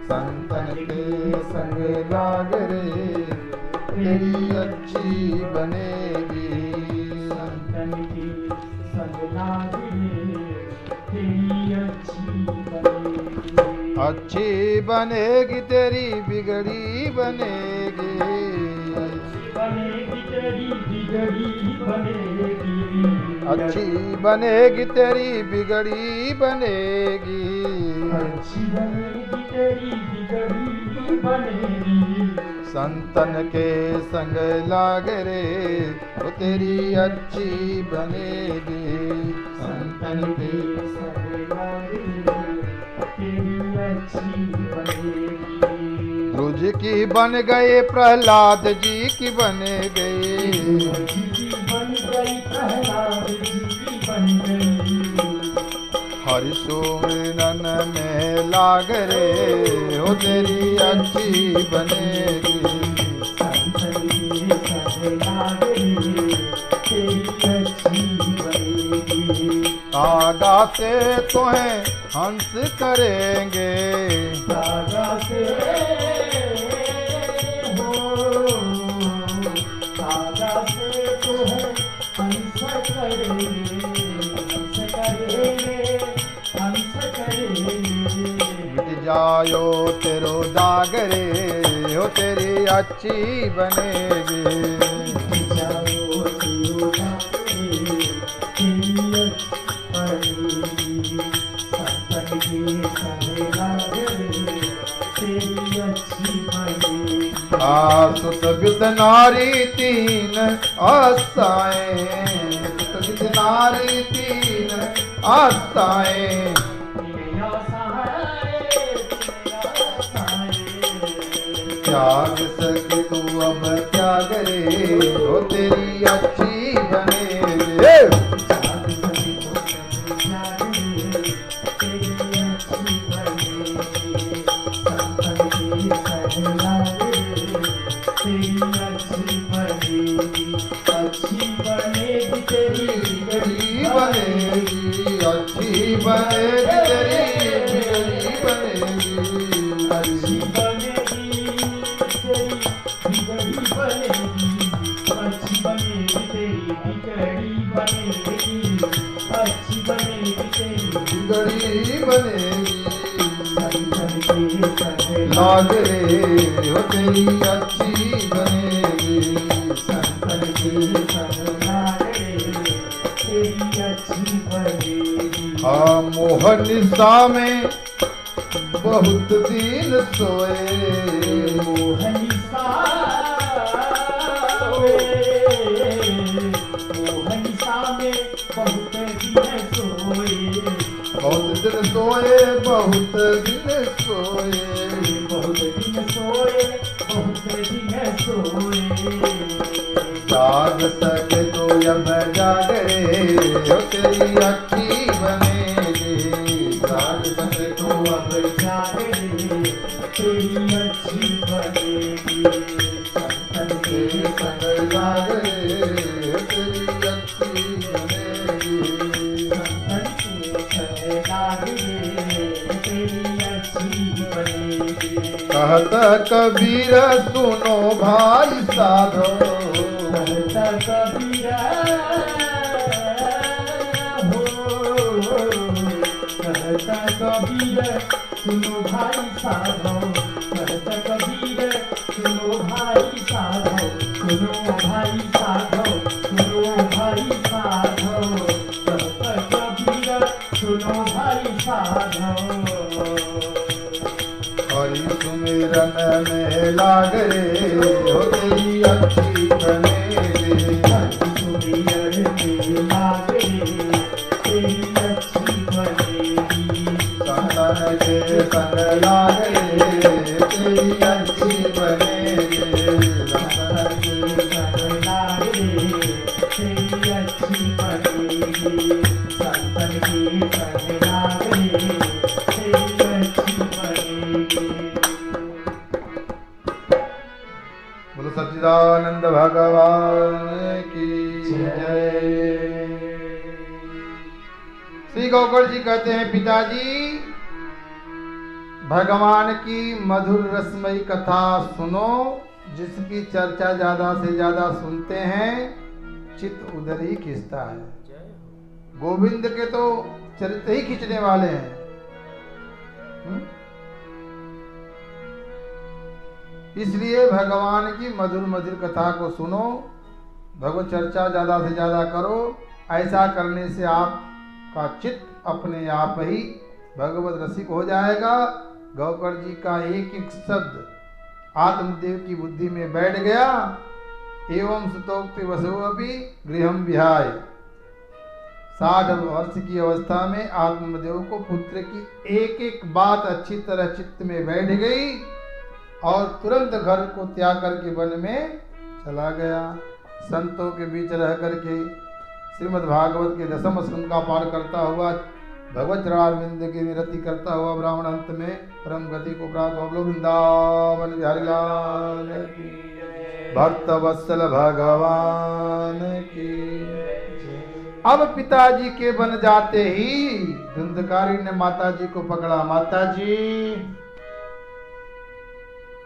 संतन के संग लाग रे तेरी अच्छी बनेगी। संतन की संग लाग रे तेरी अच्छी बनेगी। अच्छी बनेगी तेरी बिगड़ी बनेगी। बनेगी तेरी बिगड़ी बनेगी। अच्छी बनेगी तेरी बिगड़ी बनेगी। अच्छी बनेगी तेरी बिगड़ी बनेगी। संतन के संग लाग रे वो तेरी अच्छी बनेगी। संतन के संग लाग रे तेरी अच्छी बनेगी। ध्रुज की बन गए, प्रहलाद जी की बन गए। बन गई प्रहलाद जी की बन गई। हरिशोनन में लाग रे हो तेरी अच्छी बनेगी। संतन के संग लाग रे तेरी अच्छी बनेगी। आगा से तुम्हें हंस करेंगे। आगा से हो, आगा से तुम्हें हंस करेंगे। हंस करेंगे, हंस करेंगे। मिट जायो तेरो दाग रे हो हो तेरी अच्छी बनेगी। सुत विद नारी तीन आस्ताएं, सुत विद नारी तीन आस्ताएं, त्याग सके तू अब त्याग रे, हो तेरी अच्छी बनेगी। अच्छी बनेगी तेरी बिगड़ी बनेगी, अच्छी बनेगी तेरी बिगड़ी बनेगी। अच्छी बनेगी तेरी बिगड़ी बनेगी, अच्छी बनेगी तेरी बिगड़ी बनेगी, अच्छी बनेगी तेरी बिगड़ी बनेगी। बनेगी। लाग रे हो तेरी अच्छी बनेगी। संतन की तेरी अच्छी बनेगी। हाँ मोहन निशा में बहुत दिन सोए, मोहनिसा में बहुत दिन सोए, बहुत दिन सोए, बहुत दिन सोए, बहुत दिन सोए, बहुत दिन सोए। जाग सके तो अब जाग रे, हो तेरी अच्छी बनेगी। जाग सके तो अब जाग रे, तेरी अच्छी बनेगी। संतन के संग जाग रे, हो तेरी अच्छी बनेगी। संतन के संग जाग रे, तेरी अच्छी बनेगी। कहत कबीर सुनो भाई साधो, कहता कबीरा हो, कहता कबीर सुनो भाई साधो, कहता कबीर सुनो भाई साधो, सुनो भाई साधो, सुनो भाई साधो, कहता कबीर सुनो भाई साधो। हरि सुमिरन में लाग रे, हो तेरी अच्छी बनेगी। हरि सुमिरन में लाग रे, तेरी अच्छी बनेगी। संतन के संग लाग रे, तेरी अच्छी बनेगी। संतन के संग लाग रे, तेरी अच्छी बनेगी। संतन के संग लाग रे, तेरी अच्छी बनेगी। बोलो सच्चिदानंद भगवान की जय। श्री गौकर जी कहते हैं, पिताजी भगवान की मधुर रसमयी कथा सुनो, जिसकी चर्चा ज्यादा से ज्यादा सुनते हैं चित्त उधर ही खिंचता है। गोविंद के तो चरित्र ही खींचने वाले हैं। इसलिए भगवान की मधुर मधुर कथा को सुनो, भगवत चर्चा ज्यादा से ज्यादा करो। ऐसा करने से आपका चित्त अपने आप ही भगवत रसिक हो जाएगा। गौकर जी का एक एक शब्द आत्मदेव की बुद्धि में बैठ गया। एवं सुतोक्ति वसोपि गृहम विहाय, 60 वर्ष की अवस्था में आत्मदेव को पुत्र की एक एक बात अच्छी तरह चित्त में बैठ गई और तुरंत घर को त्याग करके वन में चला गया। संतों के बीच रह करके श्रीमद् भागवत के 10वें स्कंद का पार करता हुआ, भगवत चरणारविंद की विरति करता हुआ ब्राह्मण अंत में परम गति को प्राप्त हो। वृंदावन बिहारी लाल की, भक्त वत्सल भगवान की। अब पिताजी के बन जाते ही धुंधकारी ने माताजी को पकड़ा। माताजी,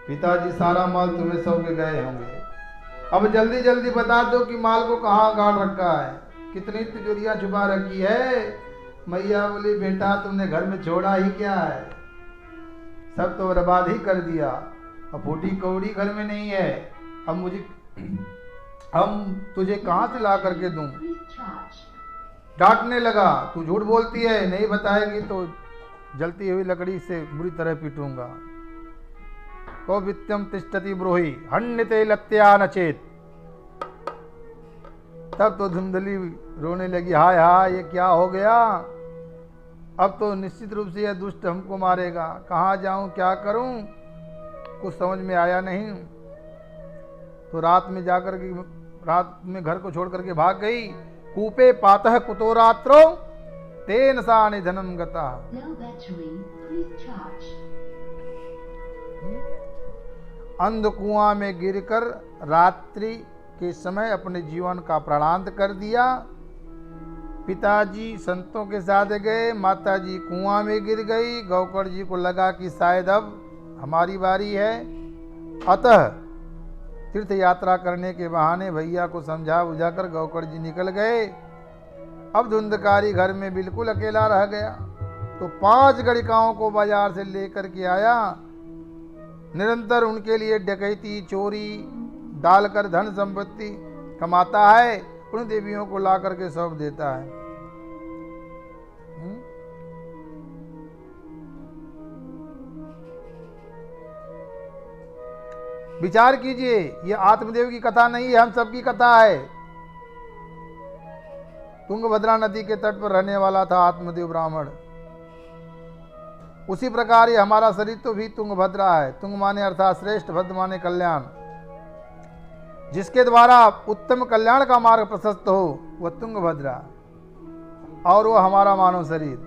पिताजी सारा माल तुम्हें सौंप के गए होंगे, अब जल्दी जल्दी बता दो कि माल को कहाँ गाड़ रखा है, कितनी तिजोरियां छुपा रखी है। मैया बोली, बेटा तुमने घर में छोड़ा ही क्या है, सब तो बर्बाद ही कर दिया। अब फूटी कौड़ी घर में नहीं है, अब मुझे हम तुझे कहाँ से ला करके दूं। डांटने लगा, तू झूठ बोलती है, नहीं बताएगी तो जलती हुई लकड़ी से बुरी तरह पीटूंगा। को वित्यम तिष्ठति ब्रूहि हन्यते लत्या नचेत। तब तो धुंधली रोने लगी, हाय हाय ये क्या हो गया, अब तो निश्चित रूप से यह दुष्ट हमको मारेगा, कहाँ जाऊं क्या करूं, कुछ समझ में आया नहीं। तो रात में घर को छोड़ करके भाग गई। कूपे पातः कुतो रात्रो तेन सा निधनम गता। अंधकुआं में गिरकर रात्रि के समय अपने जीवन का प्राणांत कर दिया। पिताजी संतों के साथ गए, माताजी कुआं में गिर गई। गौकर्ण जी को लगा कि शायद अब हमारी बारी है, अतः तीर्थ यात्रा करने के बहाने भैया को समझा बुझाकर गौकर्ण जी निकल गए। अब धुंधकारी घर में बिल्कुल अकेला रह गया, तो 5 गणिकाओं को बाजार से लेकर के आया। निरंतर उनके लिए डकैती चोरी डालकर धन संपत्ति कमाता है, उन देवियों को ला करके सौंप देता है। विचार कीजिए, ये आत्मदेव की कथा नहीं है, हम सबकी कथा है। तुंगभद्रा नदी के तट पर रहने वाला था आत्मदेव ब्राह्मण। उसी प्रकार ये हमारा शरीर तो भी तुंगभद्रा है। तुंग माने अर्थात श्रेष्ठ, भद्र माने कल्याण। जिसके द्वारा उत्तम कल्याण का मार्ग प्रशस्त हो वह तुंगभद्रा, और वह हमारा मानव शरीर।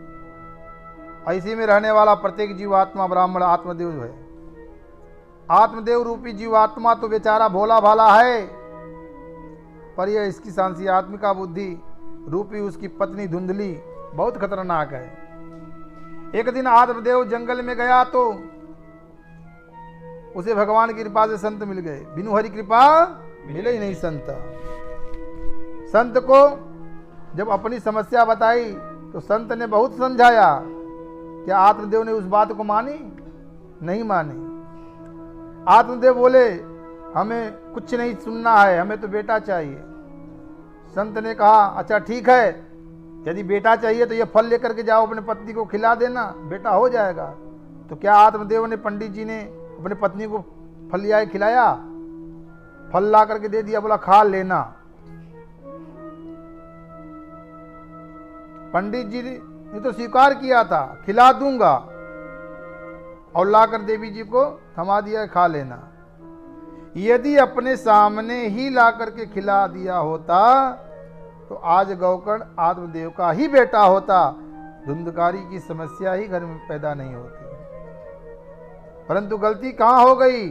ऐसी में रहने वाला प्रत्येक जीवात्मा ब्राह्मण आत्मदेव है। आत्मदेव रूपी जीवात्मा तो बेचारा भोला भाला है, पर यह इसकी सांसी आत्मिका बुद्धि रूपी उसकी पत्नी धुंधली बहुत खतरनाक है। एक दिन आत्मदेव जंगल में गया तो उसे भगवान की कृपा से संत मिल गए। बिनु हरि कृपा मिले ही नहीं संत। संत को जब अपनी समस्या बताई तो संत ने बहुत समझाया। क्या आत्मदेव ने उस बात को मानी? नहीं मानी। आत्मदेव बोले, हमें कुछ नहीं सुनना है, हमें तो बेटा चाहिए। संत ने कहा, अच्छा ठीक है, यदि बेटा चाहिए तो ये फल लेकर के जाओ, अपने पत्नी को खिला देना, बेटा हो जाएगा। तो क्या आत्मदेव ने, पंडित जी ने अपने पत्नी को फल लिया खिलाया? फल ला करके दे दिया, बोला खा लेना। पंडित जी ने तो स्वीकार किया था, खिला दूंगा, और लाकर देवी जी को थमा दिया, खा लेना। यदि अपने सामने ही ला करके खिला दिया होता तो आज गौकर्ण आत्मदेव का ही बेटा होता, धुंधकारी की समस्या ही घर में पैदा नहीं होती। परंतु गलती कहाँ हो गई?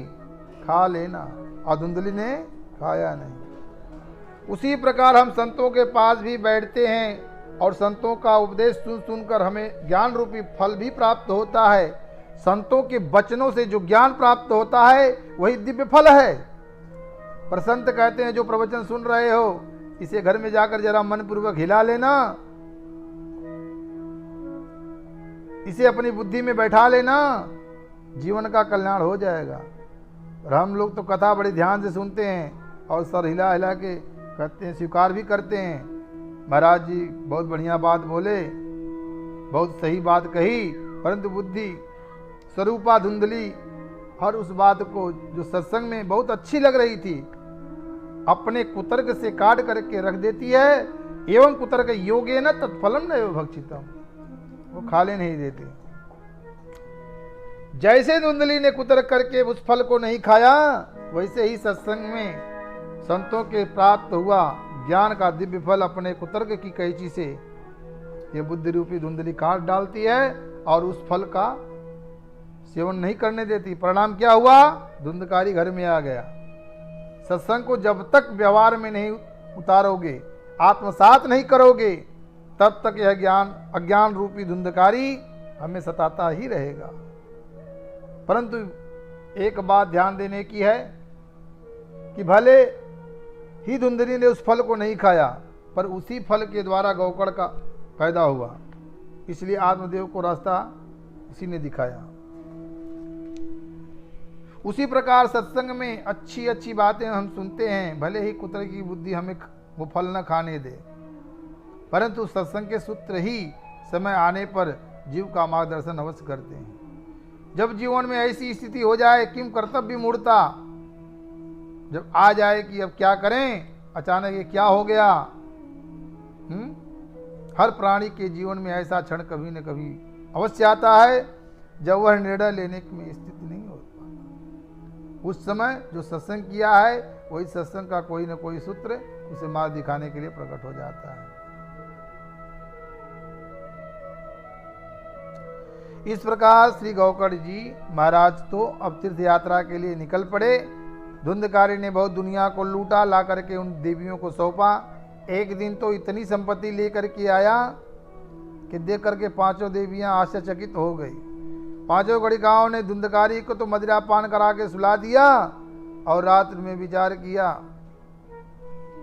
खा लेना, और धुंधली ने खाया नहीं। उसी प्रकार हम संतों के पास भी बैठते हैं और संतों का उपदेश सुन सुनकर हमें ज्ञान रूपी फल भी प्राप्त होता है। संतों के वचनों से जो ज्ञान प्राप्त होता है वही दिव्य फल है। पर संत कहते हैं, जो प्रवचन सुन रहे हो इसे घर में जाकर जरा मन पूर्वक हिला लेना, इसे अपनी बुद्धि में बैठा लेना, जीवन का कल्याण हो जाएगा। और हम लोग तो कथा बड़े ध्यान से सुनते हैं और सर हिला हिला के कहते हैं, स्वीकार भी करते हैं। महाराज जी बहुत बढ़िया बात बोले, बहुत सही बात कही, परंतु बुद्धि स्वरूपा धुंधली हर उस बात को जो सत्संग में बहुत अच्छी लग रही थी अपने कुतर्क से काट करके रख देती है। एवं कुतर्क योगेन तत्फलम न भक्षितम, वो खाने नहीं देते। जैसे धुंधली ने कुतर्क करके उस फल को नहीं खाया, वैसे ही सत्संग में संतों के प्राप्त हुआ ज्ञान का दिव्य फल अपने कुतर्क की कैंची से ये बुद्धि रूपी धुंधली काट डालती है और उस फल का सेवन नहीं करने देती। परिणाम क्या हुआ? धुंधकारी घर में आ गया। सत्संग को जब तक व्यवहार में नहीं उतारोगे, आत्मसात नहीं करोगे, तब तक यह ज्ञान अज्ञान रूपी धुंधकारी हमें सताता ही रहेगा। परंतु एक बात ध्यान देने की है कि भले ही धुंधली ने उस फल को नहीं खाया, पर उसी फल के द्वारा गौकर्ण का पैदा हुआ, इसलिए आत्मदेव को रास्ता इसी ने दिखाया। उसी प्रकार सत्संग में अच्छी अच्छी बातें हम सुनते हैं, भले ही कुत्र की बुद्धि हमें वो फल न खाने दे, परंतु सत्संग के सूत्र ही समय आने पर जीव का मार्गदर्शन अवश्य करते हैं। जब जीवन में ऐसी स्थिति हो जाए किम कर्तव्य मूर्ता, जब आ जाए कि अब क्या करें, अचानक ये क्या हो गया। हर प्राणी के जीवन में ऐसा क्षण कभी न कभी अवश्य आता है जब वह निर्णय लेने में स्थिति नहीं हो पाता। उस समय जो सत्संग किया है वही सत्संग का कोई न कोई सूत्र उसे मार्ग दिखाने के लिए प्रकट हो जाता है। इस प्रकार श्री गौकर्ण जी महाराज तो अब तीर्थ यात्रा के लिए निकल पड़े। धुंधकारी ने बहुत दुनिया को लूटा, ला करके उन देवियों को सौंपा। एक दिन तो इतनी संपत्ति लेकर के आया कि देख करके पांचों देवियां आश्चर्यचकित हो गई। पांचों गणिकाओं ने धुंधकारी को तो मदिरा पान करा के सुला दिया और रात्रि में विचार किया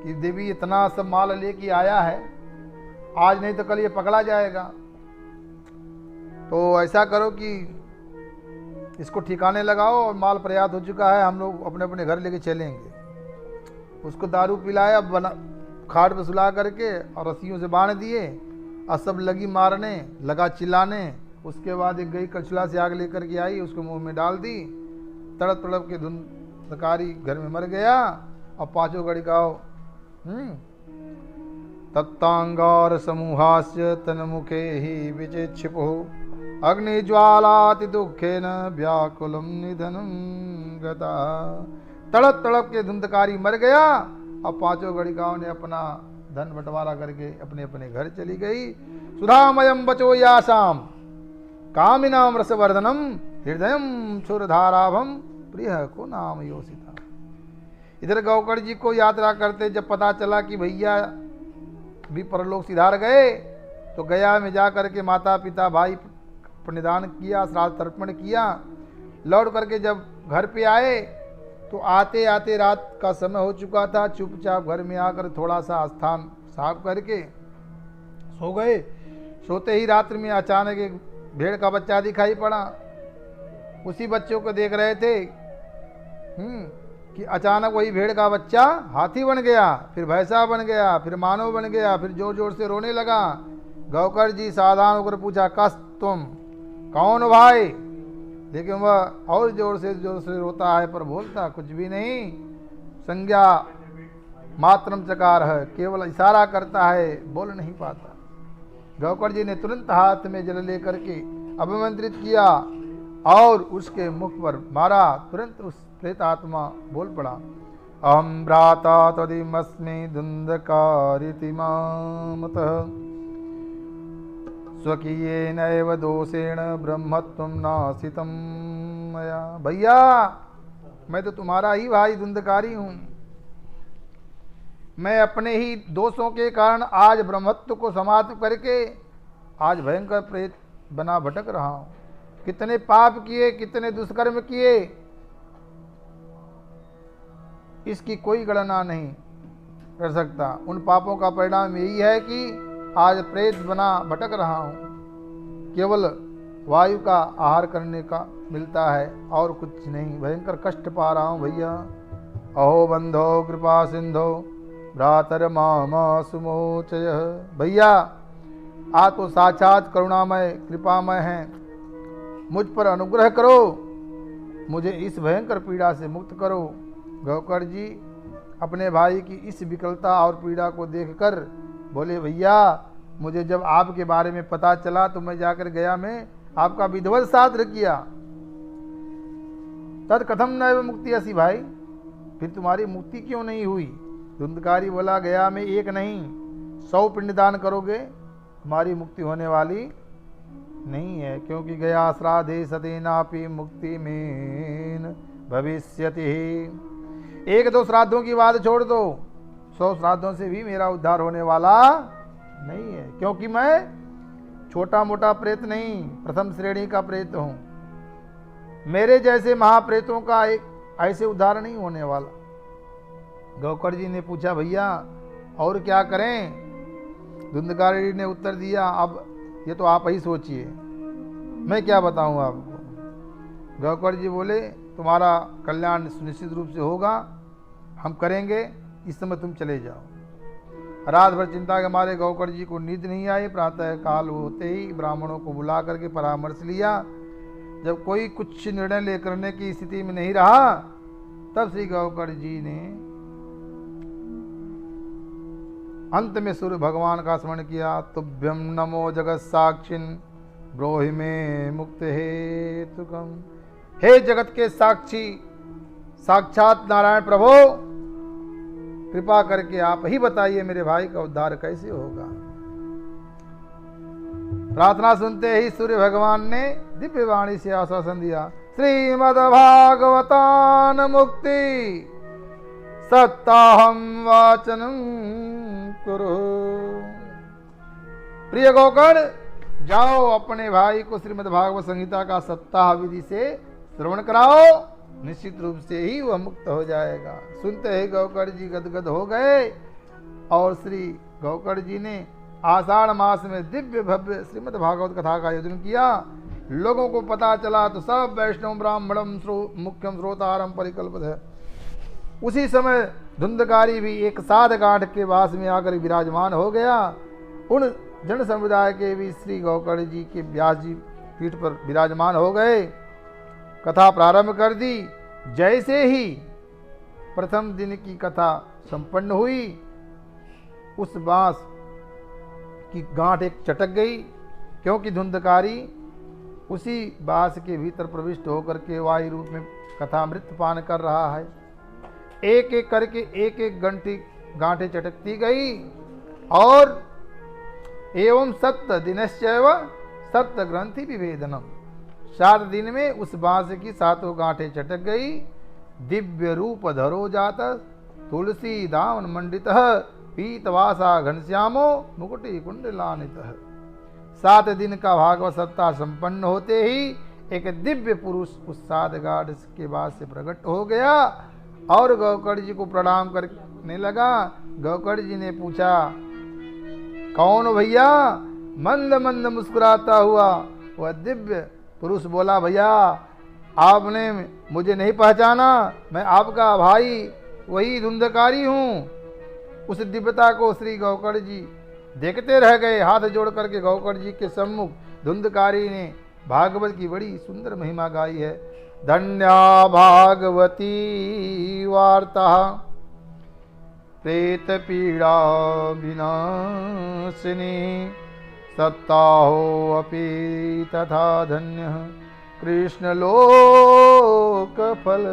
कि देवी इतना सब माल लेके आया है, आज नहीं तो कल ये पकड़ा जाएगा, तो ऐसा करो कि इसको ठिकाने लगाओ और माल पर्याप्त हो चुका है, हम लोग अपने अपने घर लेके चलेंगे। उसको दारू पिलाया, बना खाट पर सुला करके और रस्सियों से बांध दिए और सब लगी मारने, लगा चिल्लाने। उसके बाद एक गई कछुआ से आग लेकर के आई, उसको मुंह में डाल दी। तड़प तड़प के धुंधकारी घर में मर गया और पांचों गणिकाओं तत्तांगार समूहास्य तन्मुखे ही विचेक्षिपो अग्निज्वालाति दुखेन व्याकुलम निधनम गता। तड़प तड़प के धुंधकारी मर गया और पांचों गणिकाओं ने अपना धन बंटवारा करके अपने अपने घर चली गई। सुधामयम बचो यासाम कामिनाम रसवर्धनम हृदयम क्षुरधाराभम प्रिय को नाम योषिता। इधर गौकर्ण जी को यात्रा करते जब पता चला कि भैया भी परलोक सिधार गए, तो गया में जा करके माता पिता भाई निदान किया, श्राद्ध तर्पण किया। लौट करके जब घर पे आए तो आते आते रात का समय हो चुका था। चुपचाप घर में आकर थोड़ा सा स्थान साफ करके सो गए। सोते ही रात्रि में अचानक एक भेड़ का बच्चा दिखाई पड़ा। उसी बच्चों को देख रहे थे कि अचानक वही भेड़ का बच्चा हाथी बन गया, फिर भैंसा बन गया, फिर मानव बन गया, फिर जोर जोर से रोने लगा। गौकर्ण जी सावधान होकर पूछा, कस तुम कौन भाई? लेकिन वह और जोर से रोता है पर बोलता कुछ भी नहीं। संज्ञा मात्रम चकार है, केवल इशारा करता है, बोल नहीं पाता। गौकर्ण जी ने तुरंत हाथ में जल लेकर के अभिमंत्रित किया और उसके मुख पर मारा। तुरंत उस प्रेत आत्मा बोल पड़ा, अहम भ्राता तदिमस्मि धुंधकारिति मामतः स्वकीयेन एव दोषेण ब्रह्मत्वं नासितं मया। भैया मैं तो तुम्हारा ही भाई धुंधकारी हूँ। मैं अपने ही दोषों के कारण आज ब्रह्मत्व को समाप्त करके आज भयंकर प्रेत बना भटक रहा हूँ। कितने पाप किए, कितने दुष्कर्म किए, इसकी कोई गणना नहीं कर सकता। उन पापों का परिणाम यही है कि आज प्रेत बना भटक रहा हूँ। केवल वायु का आहार करने का मिलता है और कुछ नहीं। भयंकर कष्ट पा रहा हूँ भैया। अहो बंधो कृपा सिंधो भ्रातर मामा सुमोचय। भैया आप तो साक्षात करुणामय कृपामय हैं, मुझ पर अनुग्रह करो, मुझे इस भयंकर पीड़ा से मुक्त करो। गौकर्ण जी अपने भाई की इस विकलता और पीड़ा को देखकर बोले, भैया मुझे जब आपके बारे में पता चला तो मैं जाकर गया में आपका विधिवत श्राद्ध किया। तद कथम नैव मुक्ति असी भाई, फिर तुम्हारी मुक्ति क्यों नहीं हुई? धुंधकारी बोला, गया में एक नहीं 100 पिंडदान करोगे तुम्हारी मुक्ति होने वाली नहीं है, क्योंकि गया श्राद्धे सतेनापि मुक्ति में भविष्यति। 1-2 श्राद्धों की बात छोड़ दो, 100 श्राद्धों से भी मेरा उद्धार होने वाला नहीं है, क्योंकि मैं छोटा मोटा प्रेत नहीं, प्रथम श्रेणी का प्रेत हूं। मेरे जैसे महाप्रेतों का एक ऐसे उद्धार नहीं होने वाला। गौकर्ण जी ने पूछा, भैया और क्या करें? धुंधकारी ने उत्तर दिया, अब ये तो आप ही सोचिए, मैं क्या बताऊं आपको। गौकर्ण जी बोले, तुम्हारा कल्याण सुनिश्चित रूप से होगा, हम करेंगे, इस समय तुम चले जाओ। रात भर चिंता के मारे गौकर्ण जी को नींद नहीं आई। प्रातः काल होते ही ब्राह्मणों को बुला करके परामर्श लिया। जब कोई कुछ निर्णय ले करने की स्थिति में नहीं रहा, तब श्री गौकर्ण जी ने अंत में सूर्य भगवान का स्मरण किया। तुभ्यम नमो जगत साक्षिन ब्रोहि में मुक्त हेतुकम। हे जगत के साक्षी साक्षात नारायण प्रभु, कृपा करके आप ही बताइए मेरे भाई का उद्धार कैसे होगा। प्रार्थना सुनते ही सूर्य भगवान ने दिव्य वाणी से आश्वासन दिया। श्रीमद्भागवतान मुक्ति सत्ताहम वाचनम कुरु। प्रिय गौकर्ण, जाओ अपने भाई को श्रीमद्भागवत संहिता का सप्ताह विधि से श्रवण कराओ, निश्चित रूप से ही वह मुक्त हो जाएगा। सुनते ही गौकर्ण जी गदगद हो गए और श्री गौकर्ण जी ने आषाढ़ मास में दिव्य भव्य श्रीमद्भागवत कथा का आयोजन किया। लोगों को पता चला तो सब वैष्णव ब्राह्मणम मुख्यम श्रोतारम परिकल्पित है। उसी समय धुंधकारी भी एक साध गांठ के वास में आकर विराजमान हो गया। उन जन समुदाय के भी श्री गौकर्ण जी के व्यास जी पीठ पर विराजमान हो गए। कथा प्रारंभ कर दी। जैसे ही प्रथम दिन की कथा संपन्न हुई, उस बांस की गांठ एक चटक गई, क्योंकि धुंधकारी उसी बांस के भीतर प्रविष्ट होकर के वायु रूप में कथामृत पान कर रहा है। एक एक करके एक एक गांठें चटकती गई और एवं सप्त दिनश्चैव सप्त ग्रंथि विभेदनम। 7 दिन में उस बांस की 7 गांठें चटक गई। दिव्य रूप धरो जात तुलसी दावन मंडितः पीतवासा घनश्यामो मुकुटी कुंडलानितः। 7 दिन का भागवत सप्ताह संपन्न होते ही एक दिव्य पुरुष उस 7 गांठ के बाद से प्रकट हो गया और गौकर्ण जी को प्रणाम करने लगा। गौकर्ण जी ने पूछा, कौन भैया? मंद मंद मुस्कुराता हुआ वह दिव्य पुरुष बोला, भैया आपने मुझे नहीं पहचाना, मैं आपका भाई वही धुंधकारी हूँ। उस दिव्यता को श्री गौकर्ण जी देखते रह गए। हाथ जोड़ करके गौकर्ण जी के सम्मुख धुंधकारी ने भागवत की बड़ी सुंदर महिमा गाई है। धन्या भागवती वार्ता प्रेत पीड़ा विनाशिनी सप्ताहो अपि तथा धन्य कृष्ण लोक फल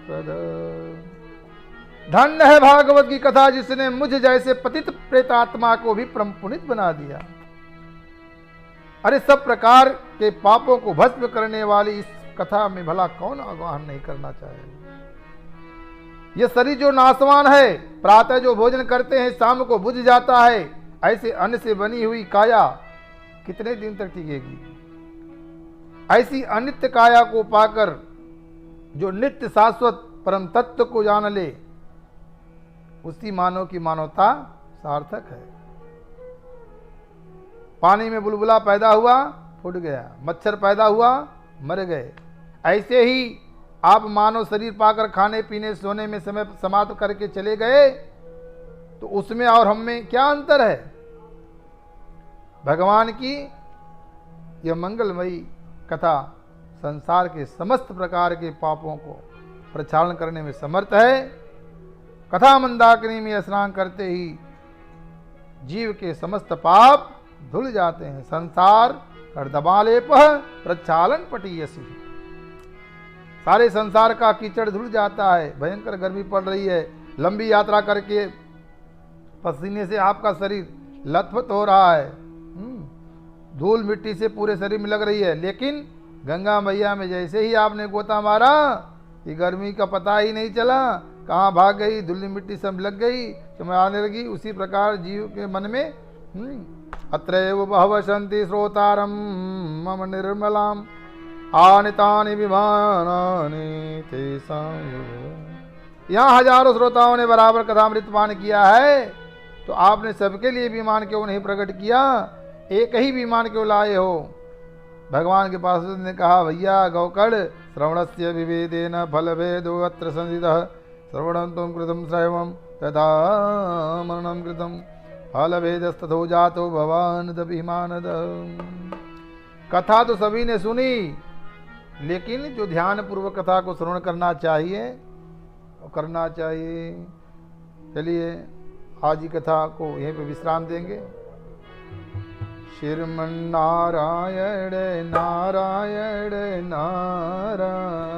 प्रद। धन्य है भागवत की कथा जिसने मुझ जैसे पतित प्रेतात्मा को भी परम पुनीत बना दिया। अरे सब प्रकार के पापों को भस्म करने वाली इस कथा में भला कौन आह्वान नहीं करना चाहे। यह शरीर जो नाशवान है, प्रातः जो भोजन करते हैं शाम को बुझ जाता है, ऐसे अन्न से बनी हुई काया कितने दिन तक टिकेगी। ऐसी अनित्य काया को पाकर जो नित्य शाश्वत परम तत्व को जान ले, उसी मानव की मानवता सार्थक है। पानी में बुलबुला पैदा हुआ, फूट गया, मच्छर पैदा हुआ, मर गए। ऐसे ही आप मानव शरीर पाकर खाने पीने सोने में समय समाप्त करके चले गए, तो उसमें और हम में क्या अंतर है। भगवान की यह मंगलमयी कथा संसार के समस्त प्रकार के पापों को प्रक्षालन करने में समर्थ है। कथा मंदाकिनी में स्नान करते ही जीव के समस्त पाप धुल जाते हैं। संसार कर्दमालेप प्रक्षालन पटीयसी। सारे संसार का कीचड़ धुल जाता है। भयंकर गर्मी पड़ रही है, लंबी यात्रा करके पसीने से आपका शरीर लथपथ हो रहा है, धूल मिट्टी से पूरे शरीर में लग रही है, लेकिन गंगा मैया में जैसे ही आपने गोता मारा कि गर्मी का पता ही नहीं चला, कहाँ भाग गई, धूल मिट्टी सब लग गई, चमकाने लगी। उसी प्रकार जीव के मन में अत्रैव बहवसन्ति श्रोतारम मम निर्मलाम आनितानि विमानानि तेषां। यहाँ हजारों श्रोताओं ने बराबर कथामृत पान किया है, तो आपने सबके लिए विमान क्यों नहीं प्रकट किया? एक ही विमान क्यों लाए हो? भगवान के पास ने कहा, भैया गौकड़, श्रवणस्य विवेदेन फलभेदो अत्र संसितः, श्रवणं त्वं कृतं श्रवणं तथा मरणं कृतं, फलभेदस्तथो जातो भवान् दभिमानद। कथा तो सभी ने सुनी, लेकिन जो ध्यान पूर्वक कथा को श्रवण करना चाहिए वो करना चाहिए। चलिए आज की कथा को यहीं पे विश्राम देंगे। श्रीमन्नारायण नारायण नारायण।